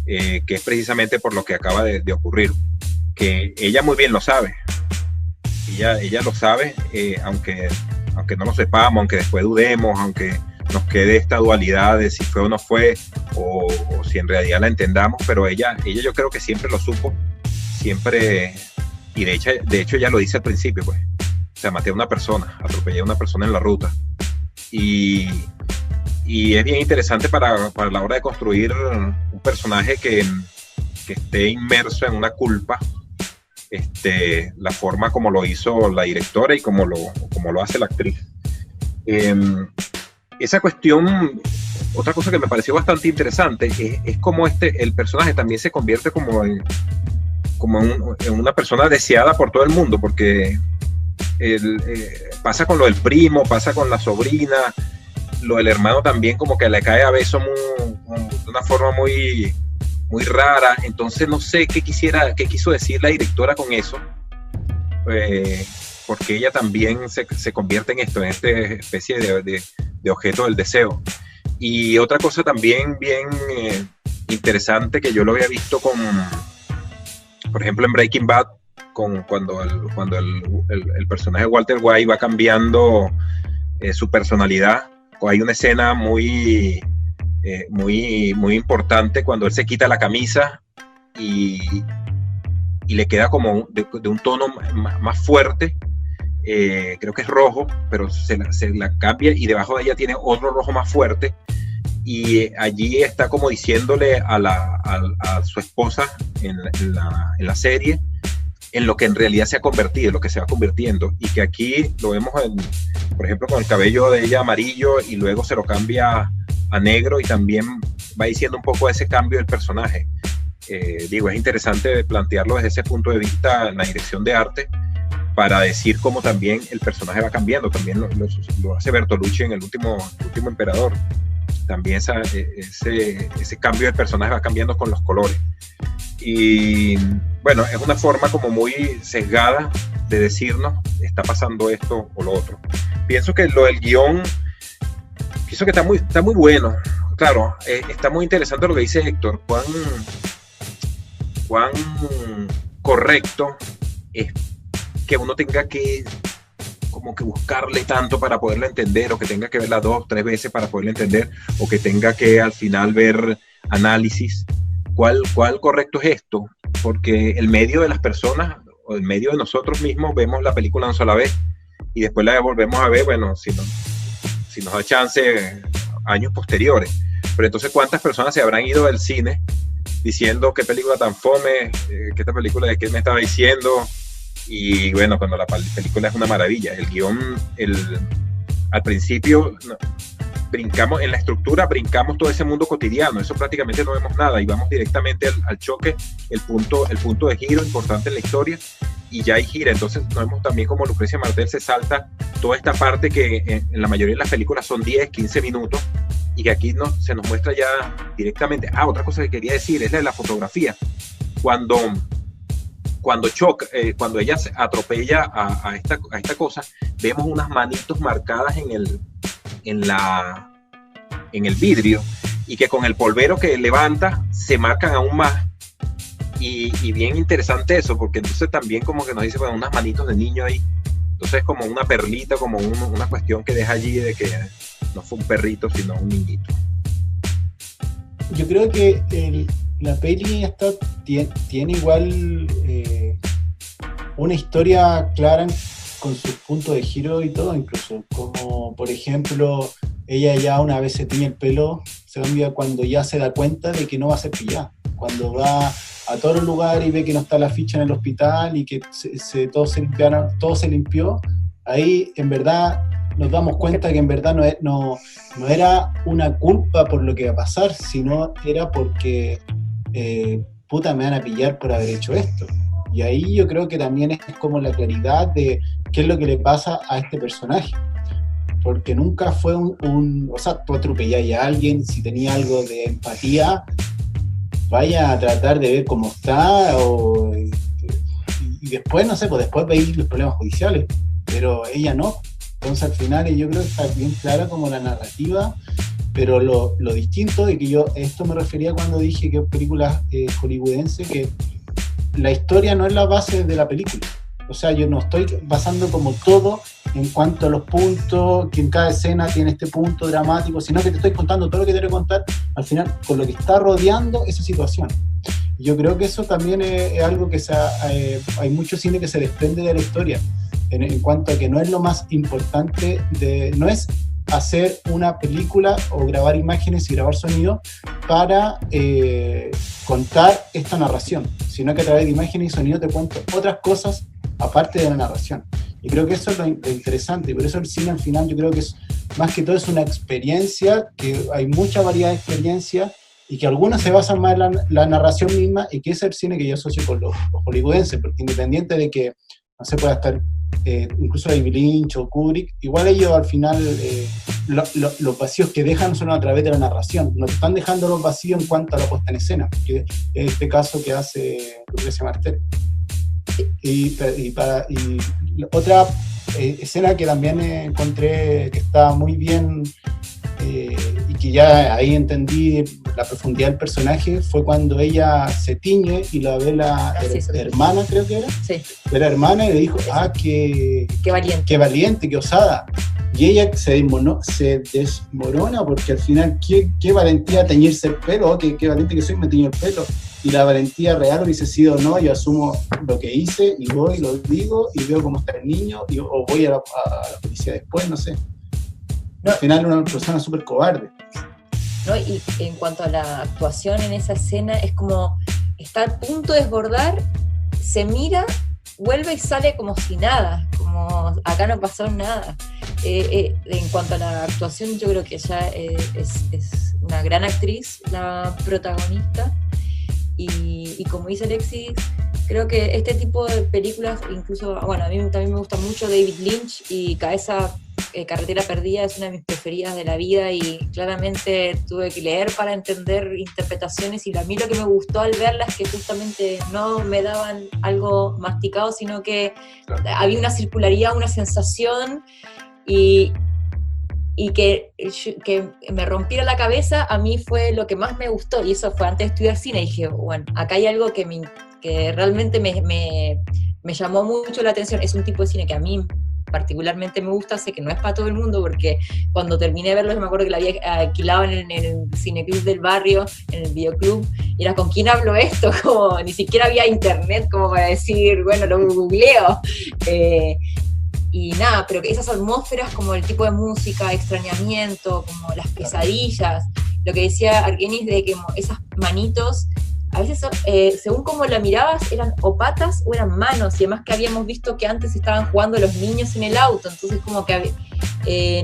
que es precisamente por lo que acaba de ocurrir, que ella muy bien lo sabe. Ella lo sabe, aunque no lo sepamos, aunque después dudemos, aunque nos quede esta dualidad de si fue o no fue, o si en realidad la entendamos, pero ella yo creo que siempre lo supo, siempre, y de hecho ella lo dice al principio, pues, o sea, maté a una persona, atropellé a una persona en la ruta, y es bien interesante para la hora de construir un personaje que esté inmerso en una culpa. La forma como lo hizo la directora y como lo hace la actriz. Esa cuestión, otra cosa que me pareció bastante interesante es como el personaje también se convierte como en una persona deseada por todo el mundo, porque pasa con lo del primo, pasa con la sobrina, lo del hermano también como que le cae a beso de una forma muy rara. Entonces no sé qué quiso decir la directora con eso, porque ella también se convierte en esta especie de objeto del deseo. Y otra cosa también bien interesante, que yo lo había visto por ejemplo, en Breaking Bad, cuando el personaje de Walter White va cambiando su personalidad. Hay una escena muy importante cuando él se quita la camisa y le queda como de un tono más fuerte, creo que es rojo, pero se la cambia y debajo de ella tiene otro rojo más fuerte, y allí está como diciéndole a su esposa en la serie en lo que en realidad se ha convertido, lo que se va convirtiendo, y que aquí lo vemos por ejemplo, con el cabello de ella amarillo y luego se lo cambia a negro, y también va diciendo un poco ese cambio del personaje. Es interesante plantearlo desde ese punto de vista en la dirección de arte, para decir cómo también el personaje va cambiando. También lo hace Bertolucci en el último emperador. También ese cambio del personaje va cambiando con los colores. Y bueno, es una forma como muy sesgada de decirnos, está pasando esto o lo otro. Pienso que lo del guión, pienso que está muy bueno. Claro, está muy interesante lo que dice Héctor, cuán correcto es que uno tenga que como que buscarle tanto para poderlo entender, o que tenga que verla 2 o 3 veces para poderlo entender, o que tenga que al final ver análisis. ¿Cuál correcto es esto? Porque el medio de las personas, o el medio de nosotros mismos, vemos la película una sola vez y después la volvemos a ver, bueno, si nos da chance, años posteriores. Pero entonces, ¿cuántas personas se habrán ido del cine diciendo qué película tan fome, qué esta película de qué me estaba diciendo? Y bueno, cuando la película es una maravilla. El guión, al principio, brincamos en la estructura, brincamos todo ese mundo cotidiano, eso prácticamente no vemos nada y vamos directamente al choque, el punto de giro importante en la historia, y ya hay gira. Entonces no vemos también como Lucrecia Martel se salta toda esta parte que en la mayoría de las películas son 10, 15 minutos, y que aquí se nos muestra ya directamente. Otra cosa que quería decir es la de la fotografía. Cuando choca, cuando ella se atropella a esta cosa, vemos unas manitos marcadas en el vidrio, y que con el polvero que levanta se marcan aún más, y bien interesante eso, porque entonces también como que nos dice, bueno, unas manitos de niño ahí, entonces como una perlita, como una cuestión que deja allí de que no fue un perrito sino un niñito. Yo creo que la peli tiene igual una historia clara con sus puntos de giro y todo, incluso, como por ejemplo, ella ya una vez se tiñe el pelo, se cambia cuando ya se da cuenta de que no va a ser pillada, cuando va a todos los lugares y ve que no está la ficha en el hospital y que todo se limpió, ahí en verdad nos damos cuenta que en verdad no era una culpa por lo que va a pasar, sino era porque puta, me van a pillar por haber hecho esto. Y ahí yo creo que también es como la claridad de qué es lo que le pasa a este personaje. Porque nunca fue o sea, tú atropellas a alguien, si tenía algo de empatía, vaya a tratar de ver cómo está, y después, no sé, pues después veis los problemas judiciales, pero ella no. Entonces al final yo creo que está bien clara como la narrativa, pero lo distinto de que esto me refería cuando dije que es película hollywoodense, que la historia no es la base de la película. O sea, yo no estoy basando como todo en cuanto a los puntos, que en cada escena tiene este punto dramático, sino que te estoy contando todo lo que te quiero contar al final con lo que está rodeando esa situación. Yo creo que eso también es algo que hay mucho cine que se desprende de la historia, en cuanto a que no es lo más importante, no es hacer una película o grabar imágenes y grabar sonido para contar esta narración, sino que a través de imágenes y sonido te cuento otras cosas aparte de la narración. Y creo que eso es lo interesante, y por eso el cine al final yo creo que es más que todo es una experiencia, que hay mucha variedad de experiencias y que algunas se basan más en la narración misma, y que es el cine que yo asocio con los hollywoodenses, porque independiente de que no se pueda estar incluso David Lynch o Kubrick, igual ellos al final los vacíos que dejan son a través de la narración, no están dejando los vacíos en cuanto a la puesta en escena, que es este caso que hace Lucrecia Martel. Y otra escena que también encontré que está muy bien y que ya ahí entendí la profundidad del personaje fue cuando ella se tiñe y la ve la hermana, creo que era. Sí. Ve la hermana y le dijo, qué valiente, qué osada. Y ella se desmorona porque al final, qué valentía teñirse el pelo, qué valiente que soy, me tiño el pelo. Y la valentía real hubiese sido, no, yo asumo lo que hice y voy, lo digo y veo cómo está el niño, o voy a la policía después, no sé. No. Al final una persona súper cobarde. ¿No? Y en cuanto a la actuación en esa escena, es como está a punto de desbordar, se mira, vuelve y sale como si nada, como acá no pasó nada. En cuanto a la actuación, yo creo que ella es una gran actriz, la protagonista. Y como dice Alexis, creo que este tipo de películas, incluso, bueno, a mí también me gusta mucho David Lynch, y Carretera Perdida es una de mis preferidas de la vida, y claramente tuve que leer para entender interpretaciones, y a mí lo que me gustó al verlas es que justamente no me daban algo masticado, sino que había una circularidad, una sensación, y que me rompiera la cabeza, a mí fue lo que más me gustó, y eso fue antes de estudiar cine. Dije, bueno, acá hay algo que realmente me llamó mucho la atención. Es un tipo de cine que a mí particularmente me gusta, sé que no es para todo el mundo, porque cuando terminé de verlo, me acuerdo que la había alquilado en el cineclub del barrio, en el videoclub, y era, ¿con quién hablo esto? Como ni siquiera había internet como para decir, bueno, lo googleo. Y nada, pero que esas atmósferas, como el tipo de música, extrañamiento, como las pesadillas, lo que decía Argenis de que esas manitos, a veces según como la mirabas, eran o patas o eran manos, y además que habíamos visto que antes estaban jugando los niños en el auto, entonces como que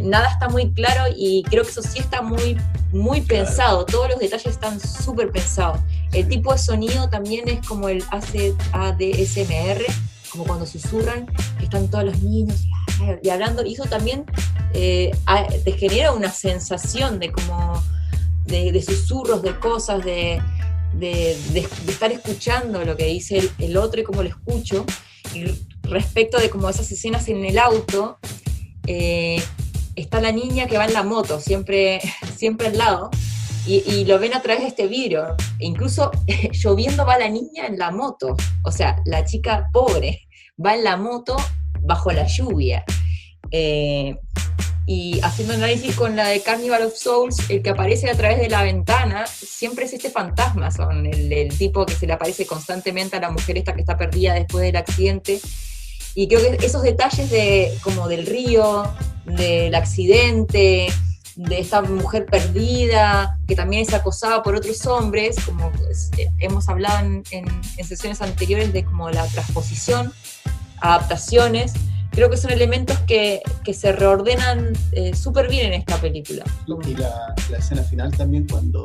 nada está muy claro y creo que eso sí está muy, muy pensado, todos los detalles están súper pensados. El tipo de sonido también es como el ADSMR, como cuando susurran, que están todos los niños y hablando, y eso también te genera una sensación de como de susurros, de cosas, de estar escuchando lo que dice el otro y cómo lo escucho. Y respecto de como esas escenas en el auto, está la niña que va en la moto, siempre al lado, y lo ven a través de este vidrio. E incluso lloviendo va la niña en la moto, o sea, la chica pobre va en la moto bajo la lluvia. Y haciendo análisis con la de Carnival of Souls, el que aparece a través de la ventana siempre es este fantasma, son el tipo que se le aparece constantemente a la mujer esta que está perdida después del accidente. Y creo que esos detalles como del río, del accidente, de esta mujer perdida, que también es acosada por otros hombres, como hemos hablado en sesiones anteriores de como la transposición, adaptaciones, creo que son elementos que se reordenan súper bien en esta película. Y la escena final también, cuando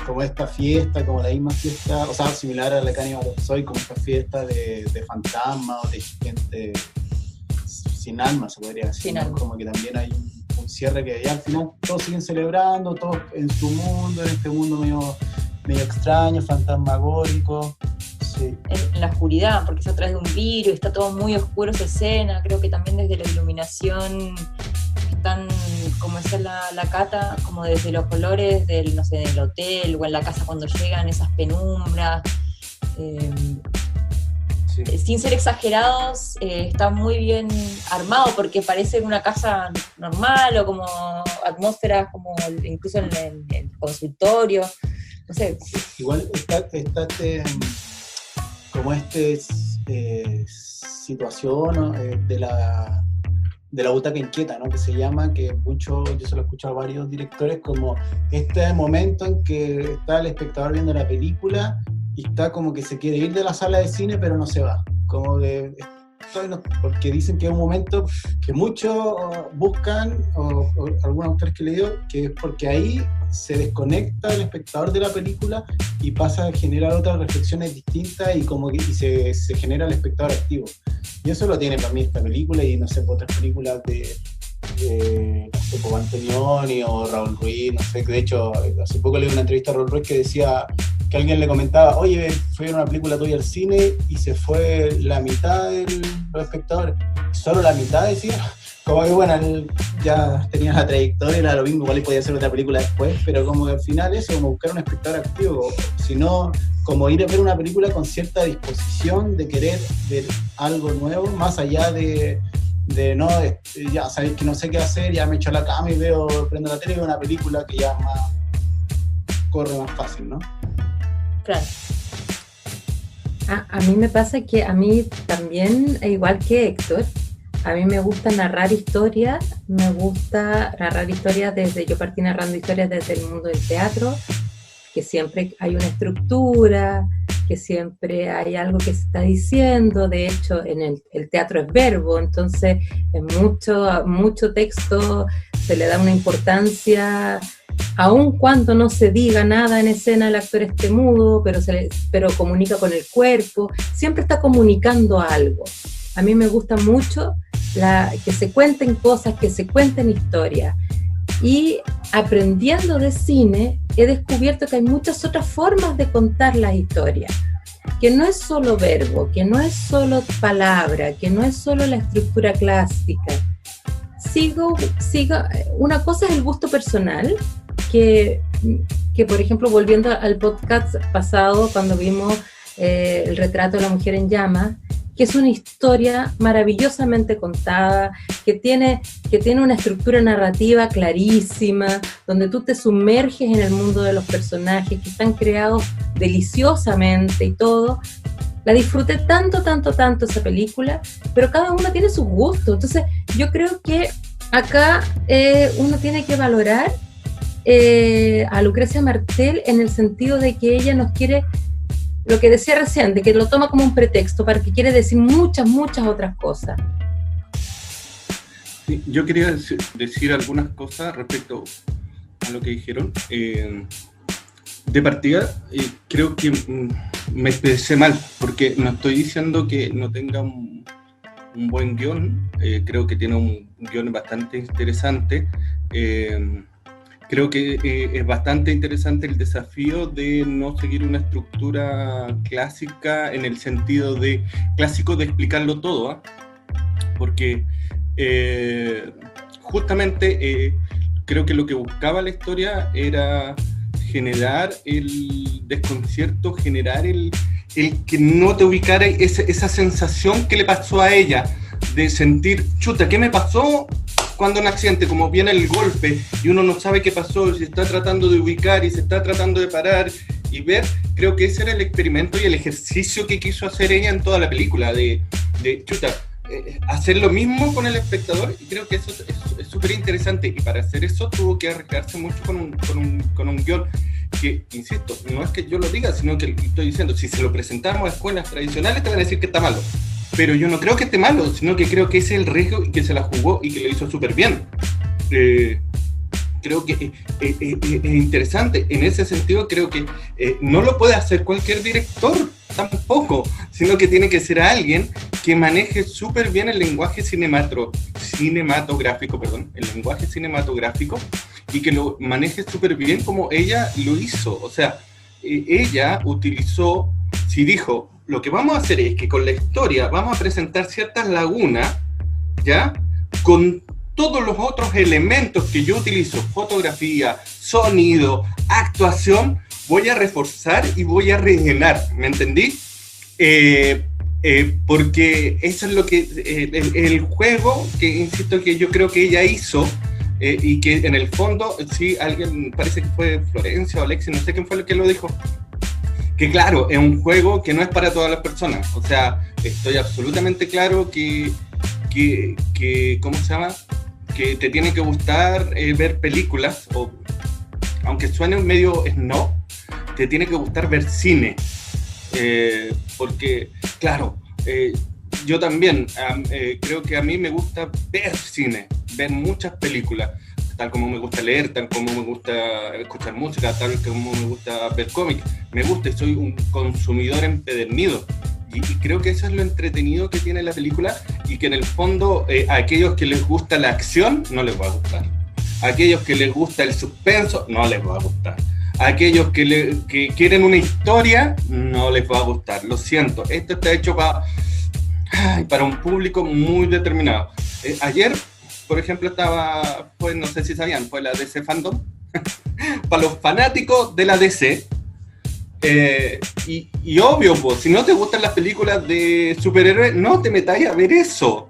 como esta fiesta, como la misma fiesta, o sea, similar a la Carnival of Souls, como esta fiesta de fantasmas o de gente sin alma, se podría decir, ¿no? Como que también hay un cierre que ya al final todos siguen celebrando, todos en su mundo, en este mundo medio extraño, fantasmagórico. Sí. En la oscuridad, porque es a través de un vidrio, está todo muy oscuro esa escena. Creo que también desde la iluminación están, como decía la Cata, como desde los colores del, no sé, del hotel o en la casa cuando llegan esas penumbras, sin ser exagerados, está muy bien armado porque parece una casa normal o como atmósferas como incluso en el consultorio, no sé. Igual está como situación de la butaca inquieta, ¿no? Que se llama, que mucho, yo se lo he escuchado a varios directores, como este momento en que está el espectador viendo la película y está como que se quiere ir de la sala de cine pero no se va, como de porque dicen que es un momento que muchos buscan, o algunos autores que he leído, que es porque ahí se desconecta el espectador de la película y pasa a generar otras reflexiones distintas y como que se genera el espectador activo. Y eso lo tiene para mí esta película y no sé, por otras películas de no sé, por Antonioni o Raúl Ruiz, no sé, que de hecho hace poco leí una entrevista a Raúl Ruiz que decía que alguien le comentaba, oye, fui a una película tuya al cine y se fue la mitad de los espectadores, solo la mitad decía, como que bueno, él ya tenía la trayectoria, era lo mismo, igual y podía hacer otra película después, pero como que al final eso, como buscar un espectador activo, sino como ir a ver una película con cierta disposición de querer ver algo nuevo, más allá de ya sabéis que no sé qué hacer, ya me echo a la cama y prendo la tele y veo una película que ya corre más fácil, ¿no? Claro. A mí me pasa que a mí también, igual que Héctor, a mí me gusta narrar historias, yo partí narrando historias desde el mundo del teatro, que siempre hay una estructura, que siempre hay algo que se está diciendo. De hecho, en el teatro es verbo, entonces en mucho texto se le da una importancia, aun cuando no se diga nada en escena, el actor esté mudo, pero comunica con el cuerpo, siempre está comunicando algo. A mí me gusta mucho que se cuenten cosas, que se cuenten historias. Y aprendiendo de cine, he descubierto que hay muchas otras formas de contar las historias, que no es solo verbo, que no es solo palabra, que no es solo la estructura clásica. Una cosa es el gusto personal, que por ejemplo, volviendo al podcast pasado, cuando vimos el retrato de la mujer en llamas, que es una historia maravillosamente contada, que tiene una estructura narrativa clarísima, donde tú te sumerges en el mundo de los personajes, que están creados deliciosamente y todo. La disfruté tanto esa película, pero cada uno tiene su gusto. Entonces yo creo que acá uno tiene que valorar a Lucrecia Martel en el sentido de que ella nos quiere, lo que decía recién, de que lo toma como un pretexto para que quiere decir muchas otras cosas. Sí, yo quería decir algunas cosas respecto a lo que dijeron. De partida, creo que me expresé mal, porque no estoy diciendo que no tenga un buen guión, creo que tiene un guión bastante interesante. Creo que es bastante interesante el desafío de no seguir una estructura clásica en el sentido de clásico de explicarlo todo, ¿eh? Porque justamente creo que lo que buscaba la historia era generar el desconcierto, generar el que no te ubicara esa sensación que le pasó a ella, de sentir, chuta, ¿qué me pasó cuando un accidente? Como viene el golpe y uno no sabe qué pasó, se está tratando de ubicar y se está tratando de parar y ver. Creo que ese era el experimento y el ejercicio que quiso hacer ella en toda la película, de chuta, hacer lo mismo con el espectador, y creo que eso es súper interesante, y para hacer eso tuvo que arriesgarse mucho con un guión que, insisto, no es que yo lo diga, sino que estoy diciendo, si se lo presentamos a escuelas tradicionales te van a decir que está malo, pero yo no creo que esté malo, sino que creo que ese es el riesgo y que se la jugó y que lo hizo súper bien. Creo que es interesante, en ese sentido creo que no lo puede hacer cualquier director tampoco, sino que tiene que ser alguien que maneje súper bien el lenguaje cinematográfico, el lenguaje cinematográfico, y que lo maneje súper bien como ella lo hizo. O sea, ella utilizó, si dijo, lo que vamos a hacer es que con la historia vamos a presentar ciertas lagunas, ¿ya? Con todos los otros elementos que yo utilizo, fotografía, sonido, actuación, voy a reforzar y voy a rellenar, ¿me entendí? Porque eso es lo que el juego que, insisto, que yo creo que ella hizo, y que en el fondo, sí, alguien, parece que fue Florencia o Alexis, no sé quién fue el que lo dijo, que claro, es un juego que no es para todas las personas. O sea, estoy absolutamente claro que ¿cómo se llama? Que te tiene que gustar ver películas, o aunque suene medio snob, te tiene que gustar ver cine, porque claro, yo también creo que a mí me gusta ver cine, ver muchas películas, tal como me gusta leer, tal como me gusta escuchar música, tal como me gusta ver cómics, me gusta, soy un consumidor empedernido. Y creo que eso es lo entretenido que tiene la película, y que en el fondo a aquellos que les gusta la acción no les va a gustar, a aquellos que les gusta el suspenso no les va a gustar, a aquellos que quieren una historia no les va a gustar. Lo siento, esto está hecho para un público muy determinado. Ayer, por ejemplo, pues no sé si sabían, fue la DC Fandom para los fanáticos de la DC. Y obvio, pues, si no te gustan las películas de superhéroes, no te metáis a ver eso.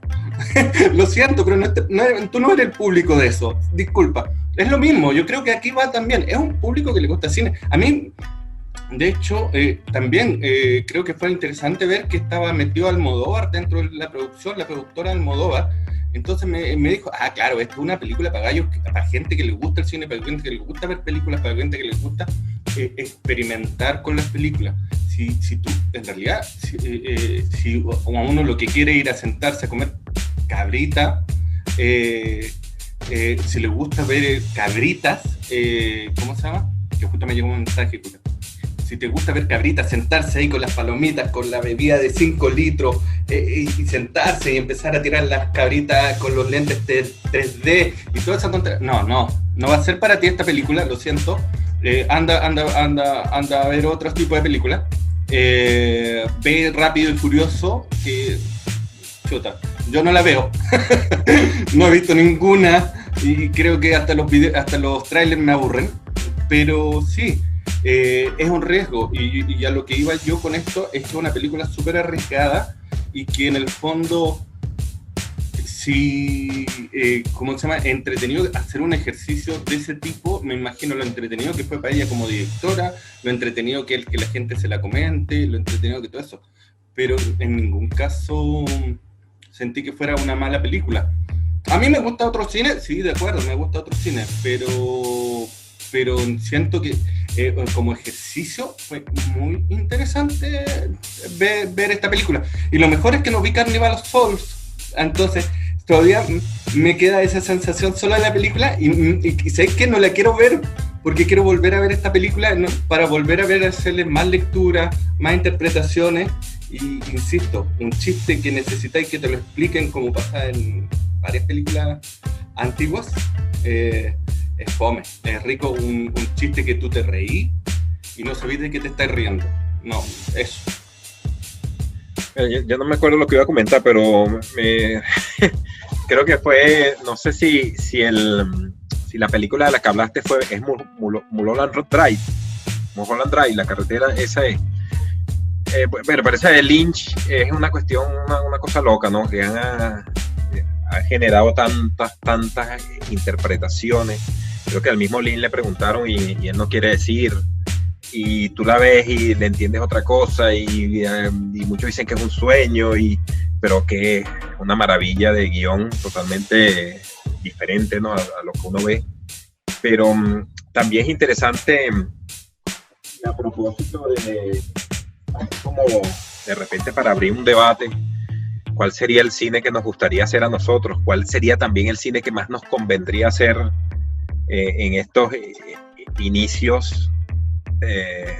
Lo siento, pero tú no eres el público de eso. Disculpa. Es lo mismo, yo creo que aquí va también. Es un público que le gusta el cine. A mí, de hecho, también creo que fue interesante ver que estaba metido Almodóvar dentro de la producción, la productora Almodóvar. Entonces me dijo, claro, esto es una película para gallos, para gente que le gusta el cine, para gente que le gusta ver películas, para gente que le gusta experimentar con las películas. Si tú, en realidad, si a uno lo que quiere es ir a sentarse a comer cabrita, si le gusta ver cabritas, ¿cómo se llama? Que justo me llegó un mensaje, escucha. Si te gusta ver cabritas, sentarse ahí con las palomitas, con la bebida de 5 litros, y sentarse y empezar a tirar las cabritas con los lentes 3D y toda esa tontería. No va a ser para ti esta película, lo siento. Anda a ver otros tipos de películas. Ve Rápido y Furioso, que chuta, yo no la veo. No he visto ninguna y creo que hasta los trailers me aburren, pero sí. Es un riesgo, y a lo que iba yo con esto es que es una película súper arriesgada, y que en el fondo si ¿cómo se llama? Entretenido hacer un ejercicio de ese tipo. Me imagino lo entretenido que fue para ella como directora, lo entretenido que la gente se la comente, lo entretenido que todo eso, pero en ningún caso sentí que fuera una mala película. A mí me gusta otro cine, sí, de acuerdo, me gusta otro cine, pero siento que como ejercicio fue muy interesante ver esta película. Y lo mejor es que no vi Carnival of Souls, entonces todavía me queda esa sensación sola de la película y sé que no la quiero ver porque quiero volver a ver esta película para volver a ver, hacerle más lectura, más interpretaciones y, insisto, un chiste que necesitáis que te lo expliquen como pasa en varias películas antiguas, es fome, es rico un chiste que tú te reí y no sabís de qué te estás riendo. No, eso. Yo no me acuerdo lo que iba a comentar, pero creo que fue, no sé si la película de la que hablaste es Mulholland Drive. Mulholland Drive, la carretera esa es. Pero esa de Lynch es una cuestión, una cosa loca, ¿no? Que ha generado tantas interpretaciones. Creo que al mismo Lynch le preguntaron y él no quiere decir. Y tú la ves y le entiendes otra cosa y muchos dicen que es un sueño, pero que es una maravilla de guión totalmente diferente, ¿no? a lo que uno ve. Pero también es interesante a propósito de como de repente para abrir un debate, ¿cuál sería el cine que nos gustaría hacer a nosotros? ¿Cuál sería también el cine que más nos convendría hacer en estos inicios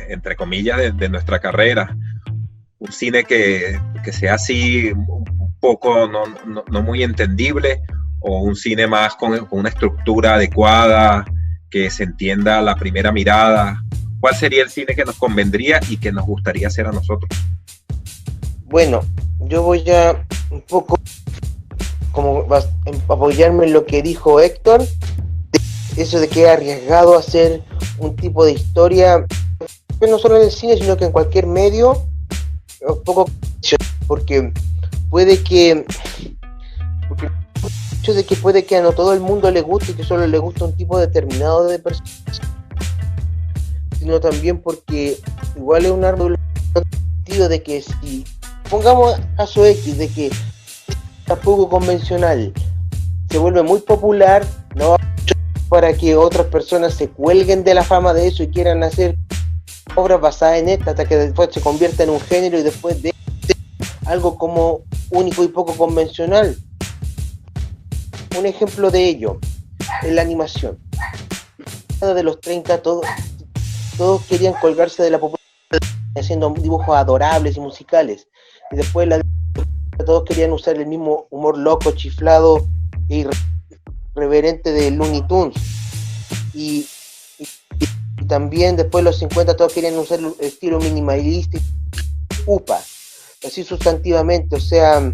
entre comillas de nuestra carrera? Un cine que sea así un poco no muy entendible, o un cine más con una estructura adecuada, que se entienda a la primera mirada. ¿Cuál sería el cine que nos convendría y que nos gustaría hacer a nosotros? Bueno, yo voy a un poco como apoyarme en lo que dijo Héctor, eso de que es arriesgado hacer un tipo de historia, no solo en el cine, sino que en cualquier medio, un poco, porque puede que a no todo el mundo le guste y que solo le gusta un tipo determinado de personas, sino también porque igual es un árbol sentido de que si pongamos caso X de que es poco convencional, se vuelve muy popular, no para que otras personas se cuelguen de la fama de eso y quieran hacer obras basadas en esta hasta que después se convierta en un género y después de algo como único y poco convencional. Un ejemplo de ello es la animación. De los 30 todos querían colgarse de la popularidad haciendo dibujos adorables y musicales, y después todos querían usar el mismo humor loco, chiflado e irreverente de Looney Tunes, y también después de los 50 todos querían usar el estilo minimalista y upa, así sustantivamente. O sea,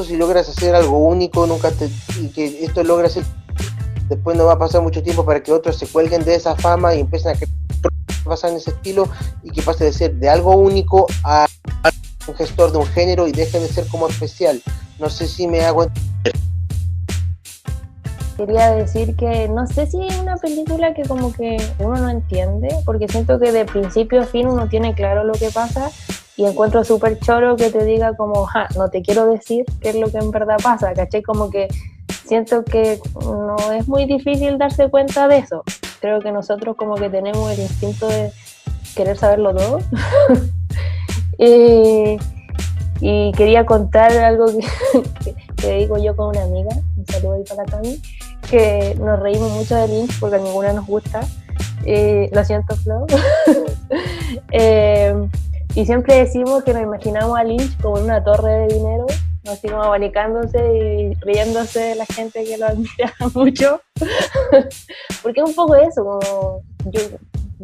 si logras hacer algo único y que esto logra ser, después no va a pasar mucho tiempo para que otros se cuelguen de esa fama y empiecen a pasar en ese estilo, y que pase de ser de algo único a un gestor de un género y deje de ser como especial. No sé si me hago entender. Quería decir que no sé si es una película que como que uno no entiende, porque siento que de principio a fin uno tiene claro lo que pasa, y encuentro súper choro que te diga como, no te quiero decir qué es lo que en verdad pasa, ¿cachai? Como que siento que no es muy difícil darse cuenta de eso. Creo que nosotros como que tenemos el instinto de querer saberlo todo. Y quería contar algo que digo yo con una amiga, un saludo ahí para Cami, que nos reímos mucho de Lynch porque a ninguna nos gusta. Lo siento, Flo. Y siempre decimos que nos imaginamos a Lynch como en una torre de dinero, así como abanicándose y riéndose de la gente que lo admira mucho. Porque es un poco eso, como yo,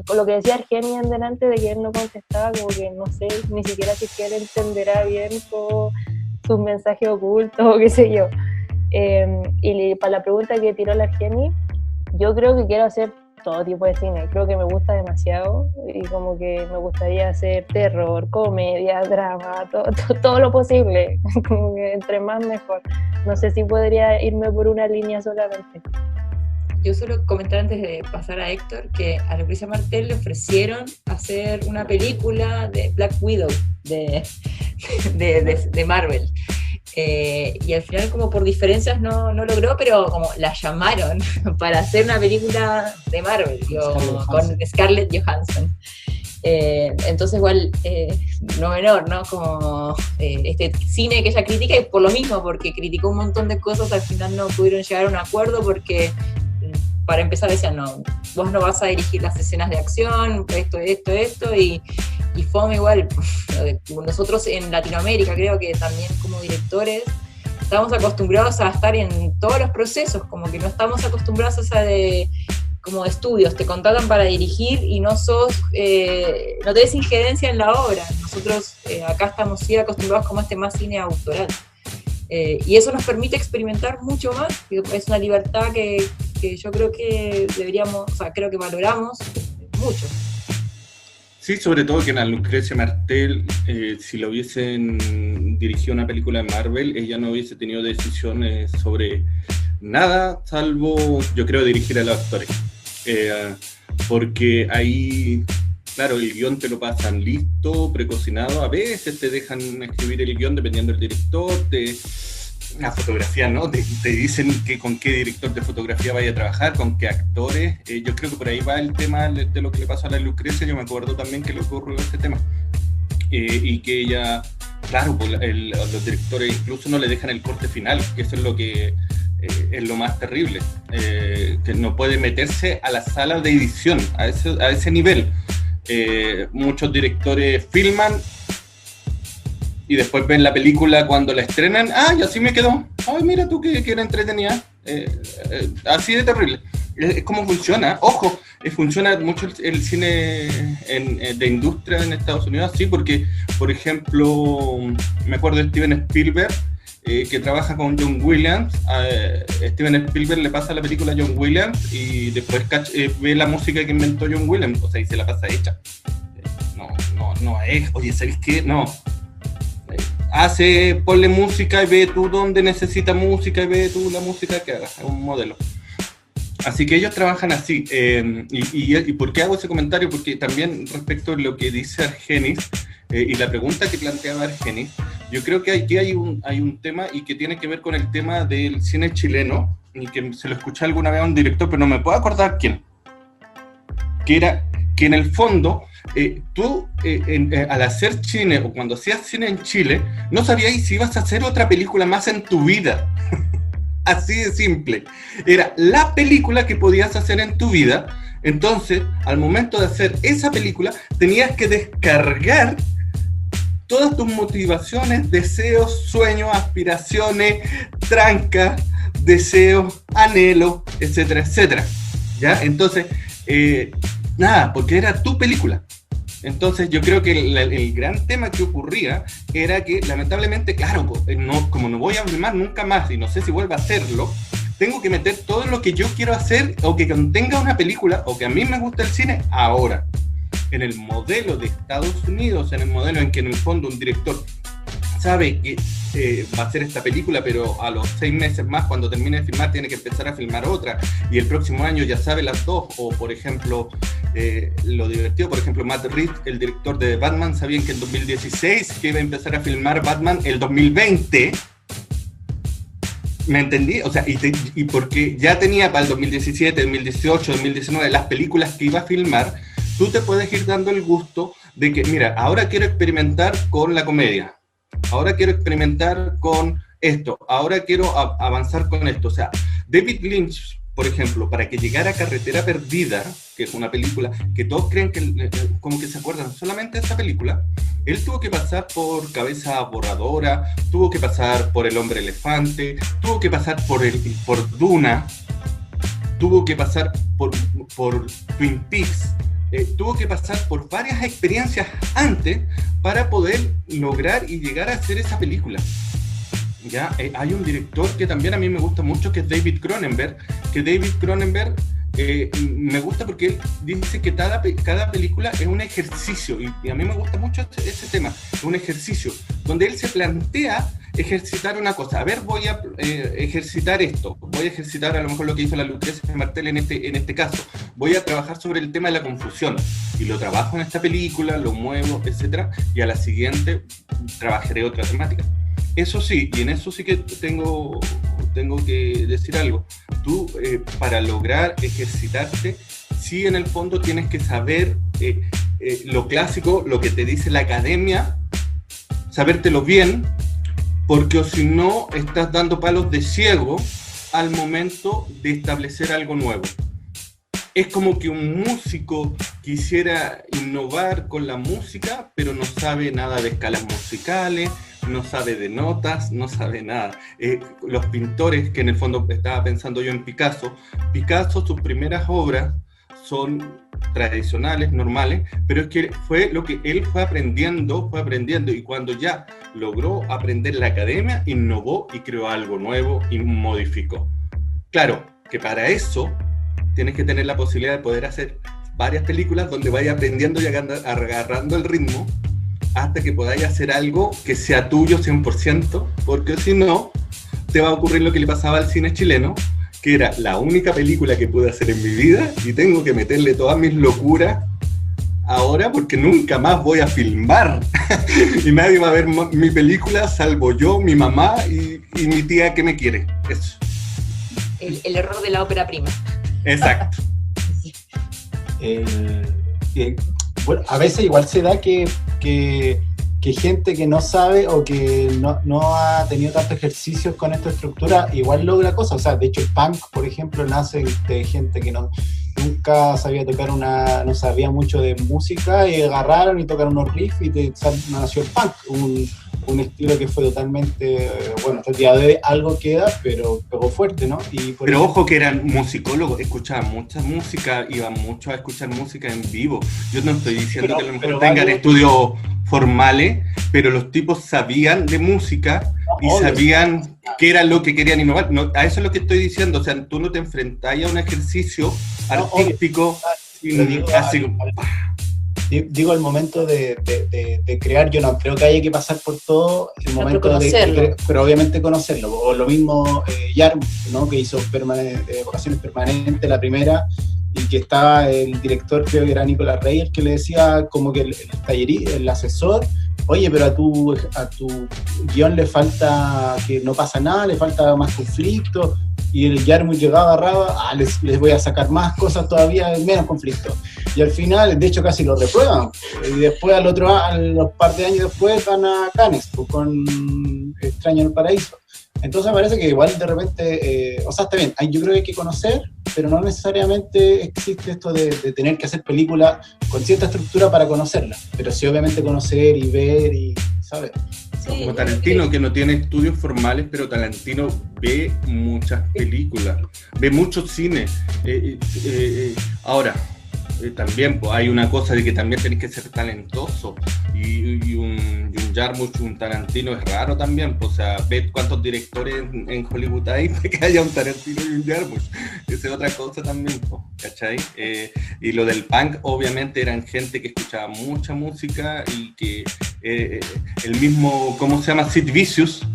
con lo que decía Argenia en delante de que él no contestaba, como que no sé ni siquiera si él entenderá bien como sus mensajes ocultos o qué sé yo. Y para la pregunta que tiró la Argenia, yo creo que quiero hacer todo tipo de cine, creo que me gusta demasiado y como que me gustaría hacer terror, comedia, drama, todo lo posible, como que entre más mejor. No sé si podría irme por una línea solamente. Yo solo comentar antes de pasar a Héctor que a Lucrecia Martel le ofrecieron hacer una película de Black Widow de Marvel. Y al final como por diferencias no logró, pero como la llamaron para hacer una película de Marvel con Scarlett Johansson. Entonces igual, no menor, ¿no? Como este cine que ella critica, y por lo mismo, porque criticó un montón de cosas, al final no pudieron llegar a un acuerdo porque, para empezar, decían, no, vos no vas a dirigir las escenas de acción, esto, y fome igual. Nosotros en Latinoamérica creo que también como directores estamos acostumbrados a estar en todos los procesos, como que no estamos acostumbrados a esa de como estudios, te contratan para dirigir y no tenés injerencia en la obra. Nosotros acá estamos sí acostumbrados como más cine autoral. Y eso nos permite experimentar mucho más, es una libertad que yo creo que deberíamos, o sea, creo que valoramos mucho. Sí, sobre todo que a Lucrecia Martel, si lo hubiesen dirigido una película de Marvel, ella no hubiese tenido decisiones sobre nada, salvo, yo creo, dirigir a los actores. Porque ahí, claro, el guión te lo pasan listo, precocinado, a veces te dejan escribir el guión dependiendo del director, la fotografía, ¿no? Te dicen con qué director de fotografía vaya a trabajar, con qué actores. Yo creo que por ahí va el tema de lo que le pasó a la Lucrecia. Yo me acuerdo también que le ocurrió este tema. Y que ella, claro, pues, los directores incluso no le dejan el corte final, que eso es lo que es lo más terrible, que no puede meterse a la sala de edición a ese nivel. Muchos directores filman y después ven la película cuando la estrenan, y así me quedó, ay, mira tú que era entretenida, así de terrible. Es como funciona, ojo, funciona mucho el cine de industria en Estados Unidos, sí, porque, por ejemplo, me acuerdo de Steven Spielberg, que trabaja con John Williams. Steven Spielberg le pasa la película a John Williams y después ve la música que inventó John Williams, o sea, y se la pasa hecha. No es, oye, ¿sabes qué? No. Ponle música y ve tú dónde necesita música y ve tú la música que haga, es un modelo. Así que ellos trabajan así. ¿Y por qué hago ese comentario? Porque también respecto a lo que dice Argenis, y la pregunta que planteaba Argenis, yo creo que aquí hay un tema y que tiene que ver con el tema del cine chileno, y que se lo escuché alguna vez a un director, pero no me puedo acordar quién, que era que en el fondo tú al hacer cine, o cuando hacías cine en Chile, no sabías si ibas a hacer otra película más en tu vida. Así de simple. Era la película que podías hacer en tu vida. Entonces, al momento de hacer esa película, tenías que descargar todas tus motivaciones, deseos, sueños, aspiraciones, trancas, deseos, anhelos, etcétera, etcétera. ¿Ya? Entonces, nada, porque era tu película. Entonces yo creo que el gran tema que ocurría era que lamentablemente, claro, como no voy a filmar nunca más y no sé si vuelvo a hacerlo, tengo que meter todo lo que yo quiero hacer o que contenga una película o que a mí me gusta el cine ahora. En el modelo de Estados Unidos, en el modelo en que en el fondo un director sabe que va a hacer esta película, pero a los 6 meses más, cuando termine de filmar, tiene que empezar a filmar otra, y el próximo año ya sabe las dos, o por ejemplo, lo divertido, por ejemplo, Matt Reeves, el director de Batman, sabían que en 2016 que iba a empezar a filmar Batman el 2020, ¿me entendí? O sea, y porque ya tenía para el 2017, 2018, 2019 las películas que iba a filmar, tú te puedes ir dando el gusto de que, mira, ahora quiero experimentar con la comedia, ahora quiero experimentar con esto, ahora quiero avanzar con esto. O sea, David Lynch, por ejemplo, para que llegara a Carretera Perdida, que es una película que todos creen que como que se acuerdan solamente de esa película, él tuvo que pasar por Cabeza Borradora, tuvo que pasar por El Hombre Elefante, tuvo que pasar por Duna, tuvo que pasar por Twin Peaks, tuvo que pasar por varias experiencias antes para poder lograr y llegar a hacer esa película. ¿Ya? Hay un director que también a mí me gusta mucho, que es David Cronenberg, me gusta porque él dice que cada película es un ejercicio, y a mí me gusta mucho ese tema, es un ejercicio, donde él se plantea ejercitar una cosa. A ver, voy a ejercitar esto, voy a ejercitar a lo mejor lo que hizo la Lucrecia Martel en este caso, voy a trabajar sobre el tema de la confusión, y lo trabajo en esta película, lo muevo, etcétera, y a la siguiente trabajaré otra temática. Eso sí, y en eso sí que tengo que decir algo. Tú, para lograr ejercitarte, sí en el fondo tienes que saber lo clásico, lo que te dice la academia, sabértelo bien, porque o si no, estás dando palos de ciego al momento de establecer algo nuevo. Es como que un músico quisiera innovar con la música, pero no sabe nada de escalas musicales, no sabe de notas, no sabe nada. Los pintores, que en el fondo estaba pensando yo en Picasso, sus primeras obras son tradicionales, normales, pero es que fue lo que él fue aprendiendo, y cuando ya logró aprender la academia, innovó y creó algo nuevo y modificó. Claro, que para eso tienes que tener la posibilidad de poder hacer varias películas donde vaya aprendiendo y agarrando el ritmo hasta que podáis hacer algo que sea tuyo 100%, porque si no, te va a ocurrir lo que le pasaba al cine chileno, que era la única película que pude hacer en mi vida y tengo que meterle todas mis locuras ahora porque nunca más voy a filmar y nadie va a ver mi película salvo yo, mi mamá y mi tía que me quiere. Eso. El error de la ópera prima. Exacto. Bueno, a veces igual se da que gente que no sabe o que no ha tenido tantos ejercicios con esta estructura igual logra cosas. O sea, de hecho el punk, por ejemplo, nace de gente que nunca sabía tocar no sabía mucho de música y agarraron y tocaron unos riffs y nació el punk, un estilo que fue totalmente, bueno, hasta el día de hoy algo queda, pero pegó fuerte, ¿no? Pero ojo que eran musicólogos, escuchaban mucha música, iban mucho a escuchar música en vivo. Yo no estoy diciendo que a lo mejor tengan estudios formales, pero los tipos sabían de música y sabían qué era lo que querían innovar. No, a eso es lo que estoy diciendo, o sea, tú no te enfrentás a un ejercicio artístico Digo, el momento de crear, yo no creo que haya que pasar por todo el momento pero obviamente conocerlo. O lo mismo Jarmusch, ¿no? Que hizo Vocaciones Permanentes, la primera, y que estaba el director, creo que era Nicolás Rey, el que le decía como que el asesor, oye, pero a tu guión le falta, que no pasa nada, le falta más conflicto. Y el Jarmusch llegaba agarrado, les voy a sacar más cosas todavía, menos conflicto. Y al final, de hecho, casi lo reprueban. Y después, a los par de años después, van a Cannes con Extraño en el Paraíso. Entonces me parece que igual de repente, o sea, está bien, yo creo que hay que conocer, pero no necesariamente existe esto de tener que hacer películas con cierta estructura para conocerla. Pero sí, obviamente, conocer y ver y saber. Sí, como Tarantino, que no tiene estudios formales, pero Tarantino ve muchas películas, ve mucho cine. Ahora, también pues, hay una cosa de que también tenés que ser talentoso, y un Jarmusch, un Tarantino es raro también, pues, o sea, ve cuántos directores en Hollywood hay para que haya un Tarantino y un Jarmusch. Esa es otra cosa también, pues, ¿cachai? Y lo del punk, obviamente, eran gente que escuchaba mucha música y que el mismo, ¿cómo se llama? Sid Vicious,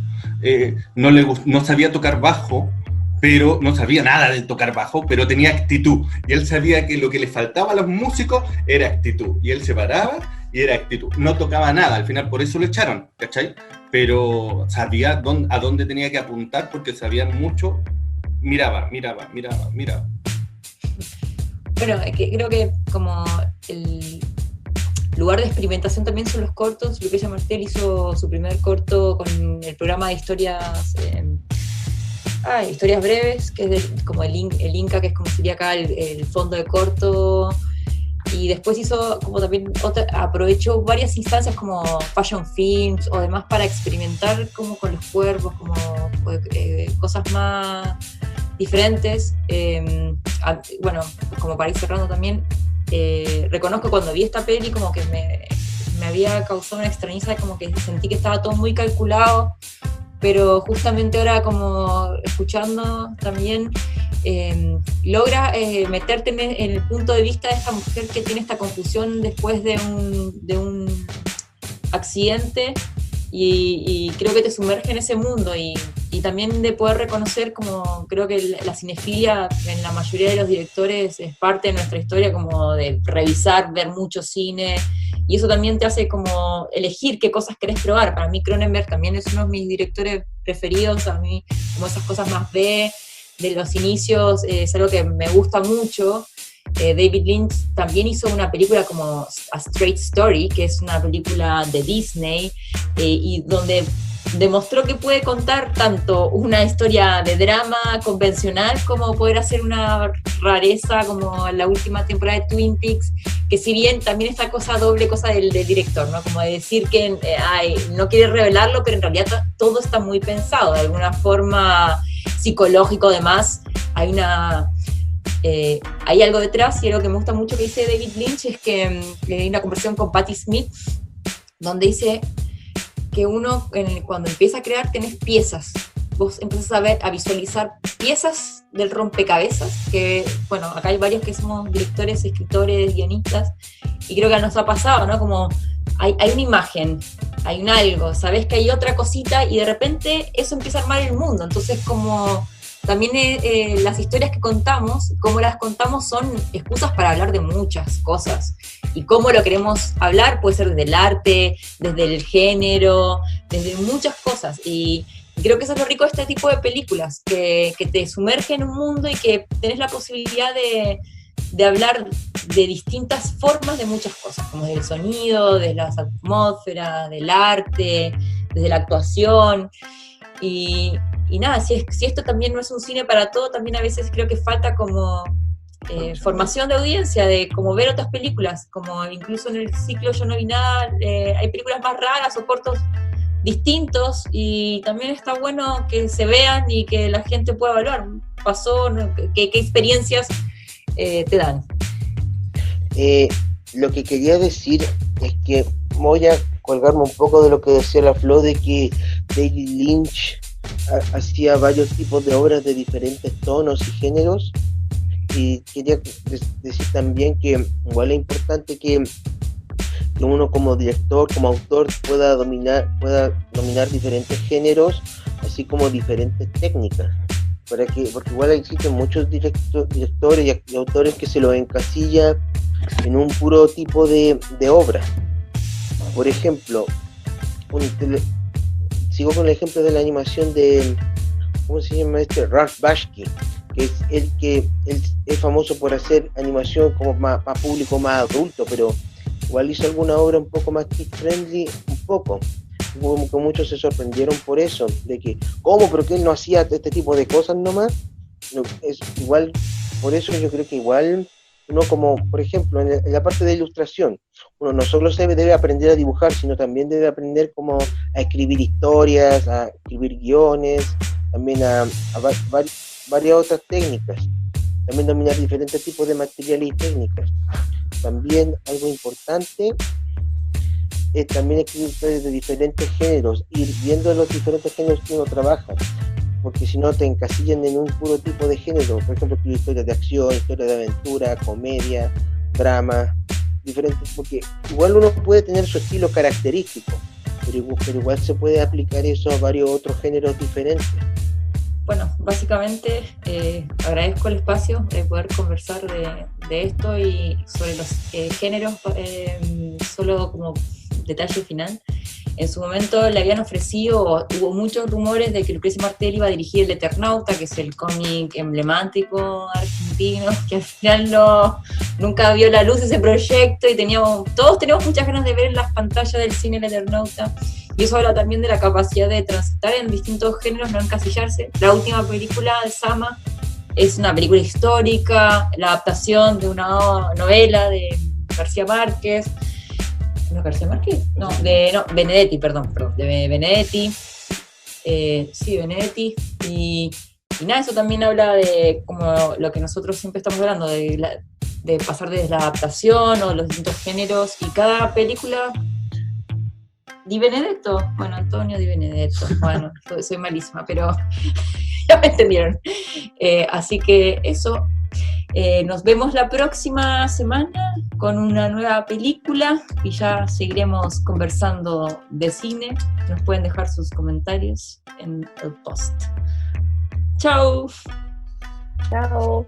no sabía tocar bajo, pero no sabía nada de tocar bajo, pero tenía actitud. Y él sabía que lo que le faltaba a los músicos era actitud. Y él se paraba y era actitud. No tocaba nada, al final por eso lo echaron, ¿cachai? Pero sabía a dónde tenía que apuntar porque sabían mucho. Miraba. Bueno, creo que como el lugar de experimentación también son los cortos. Lucrecia Martel hizo su primer corto con el programa de historias breves, que es como el Inca, que es como sería acá el fondo de corto, y después hizo como también aprovechó varias instancias como fashion films o demás para experimentar como con los cuerpos, como cosas más diferentes. Bueno, como para ir cerrando también, reconozco cuando vi esta peli como que me había causado una extrañeza, como que sentí que estaba todo muy calculado, pero justamente ahora como escuchando también logra meterte en el punto de vista de esta mujer que tiene esta confusión después de un accidente, y creo que te sumerge en ese mundo, y también de poder reconocer, como creo que la cinefilia en la mayoría de los directores es parte de nuestra historia, como de revisar, ver mucho cine, y eso también te hace como elegir qué cosas querés probar. Para mí Cronenberg también es uno de mis directores preferidos, a mí como esas cosas más B de los inicios es algo que me gusta mucho, David Lynch también hizo una película como A Straight Story, que es una película de Disney, y donde demostró que puede contar tanto una historia de drama convencional como poder hacer una rareza como la última temporada de Twin Peaks, que si bien también esta doble cosa del director, ¿no? Como de decir que no quiere revelarlo, pero en realidad todo está muy pensado, de alguna forma psicológico. Además, hay algo detrás, y algo que me gusta mucho que dice David Lynch es que hay una conversación con Patti Smith donde dice que uno cuando empieza a crear tenés piezas, vos empezás a visualizar piezas del rompecabezas, que bueno, acá hay varios que somos directores, escritores, guionistas, y creo que nos ha pasado, ¿no? Como hay una imagen, hay un algo, sabés que hay otra cosita y de repente eso empieza a armar el mundo. Entonces como también las historias que contamos, como las contamos, son excusas para hablar de muchas cosas. Y cómo lo queremos hablar puede ser desde el arte, desde el género, desde muchas cosas. Y creo que eso es lo rico de este tipo de películas, que te sumergen en un mundo y que tenés la posibilidad de hablar de distintas formas de muchas cosas, como desde el sonido, desde las atmósferas, del arte, desde la actuación. Y nada, si esto también no es un cine para todo, también a veces creo que falta como formación de audiencia, de como ver otras películas, como incluso en el ciclo Yo no vi nada, hay películas más raras o cortos distintos, y también está bueno que se vean y que la gente pueda evaluar qué experiencias te dan. Lo que quería decir es que voy a colgarme un poco de lo que decía la Flo, de que David Lynch hacía varios tipos de obras de diferentes tonos y géneros, y quería decir también que igual es importante que uno como director, como autor pueda dominar diferentes géneros, así como diferentes técnicas, porque igual existen muchos directores y autores que se los encasilla en un puro tipo de obra. Por ejemplo, sigo con el ejemplo de la animación de, ¿cómo se llama este? Ralph Bakshi, que es él es famoso por hacer animación como más público, más adulto, pero igual hizo alguna obra un poco más kid friendly, un poco. Como que muchos se sorprendieron por eso, de que, ¿cómo? ¿Pero que él no hacía este tipo de cosas nomás? No, es igual, por eso yo creo que igual uno, como por ejemplo en la parte de ilustración, uno no solo debe aprender a dibujar, sino también debe aprender como a escribir historias, a escribir guiones, también a varias otras técnicas, también dominar diferentes tipos de materiales y técnicas. También algo importante es también escribir historias de diferentes géneros, ir viendo los diferentes géneros que uno trabaja, porque si no te encasillan en un puro tipo de género. Por ejemplo, escribir historias de acción, historias de aventura, comedia, drama, diferentes, porque igual uno puede tener su estilo característico, pero igual se puede aplicar eso a varios otros géneros diferentes. Bueno, básicamente agradezco el espacio de poder conversar de esto y sobre los géneros, solo como detalle final. En su momento le habían ofrecido, hubo muchos rumores de que Lucrecia Martel iba a dirigir El Eternauta, que es el cómic emblemático argentino, que al final nunca vio la luz ese proyecto, y todos teníamos muchas ganas de ver en las pantallas del cine El Eternauta, y eso habla también de la capacidad de transitar en distintos géneros, no encasillarse. La última película de Sama es una película histórica, la adaptación de una novela de García Márquez. ¿No García Márquez? No, Benedetti, perdón, de Benedetti. Sí, Benedetti. Y nada, eso también habla de como lo que nosotros siempre estamos hablando, de pasar desde la adaptación o los distintos géneros, y cada película. Di Benedetto, bueno, Antonio Di Benedetto, bueno, soy malísima, pero ya me entendieron. Así que eso. Nos vemos la próxima semana con una nueva película y ya seguiremos conversando de cine. Nos pueden dejar sus comentarios en el post. ¡Chao! Chao.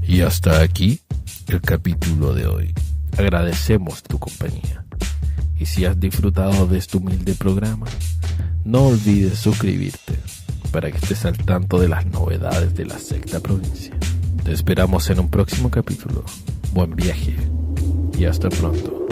Y hasta aquí el capítulo de hoy. Agradecemos tu compañía. Y si has disfrutado de este humilde programa, no olvides suscribirte para que estés al tanto de las novedades de la Sexta Provincia. Te esperamos en un próximo capítulo. Buen viaje y hasta pronto.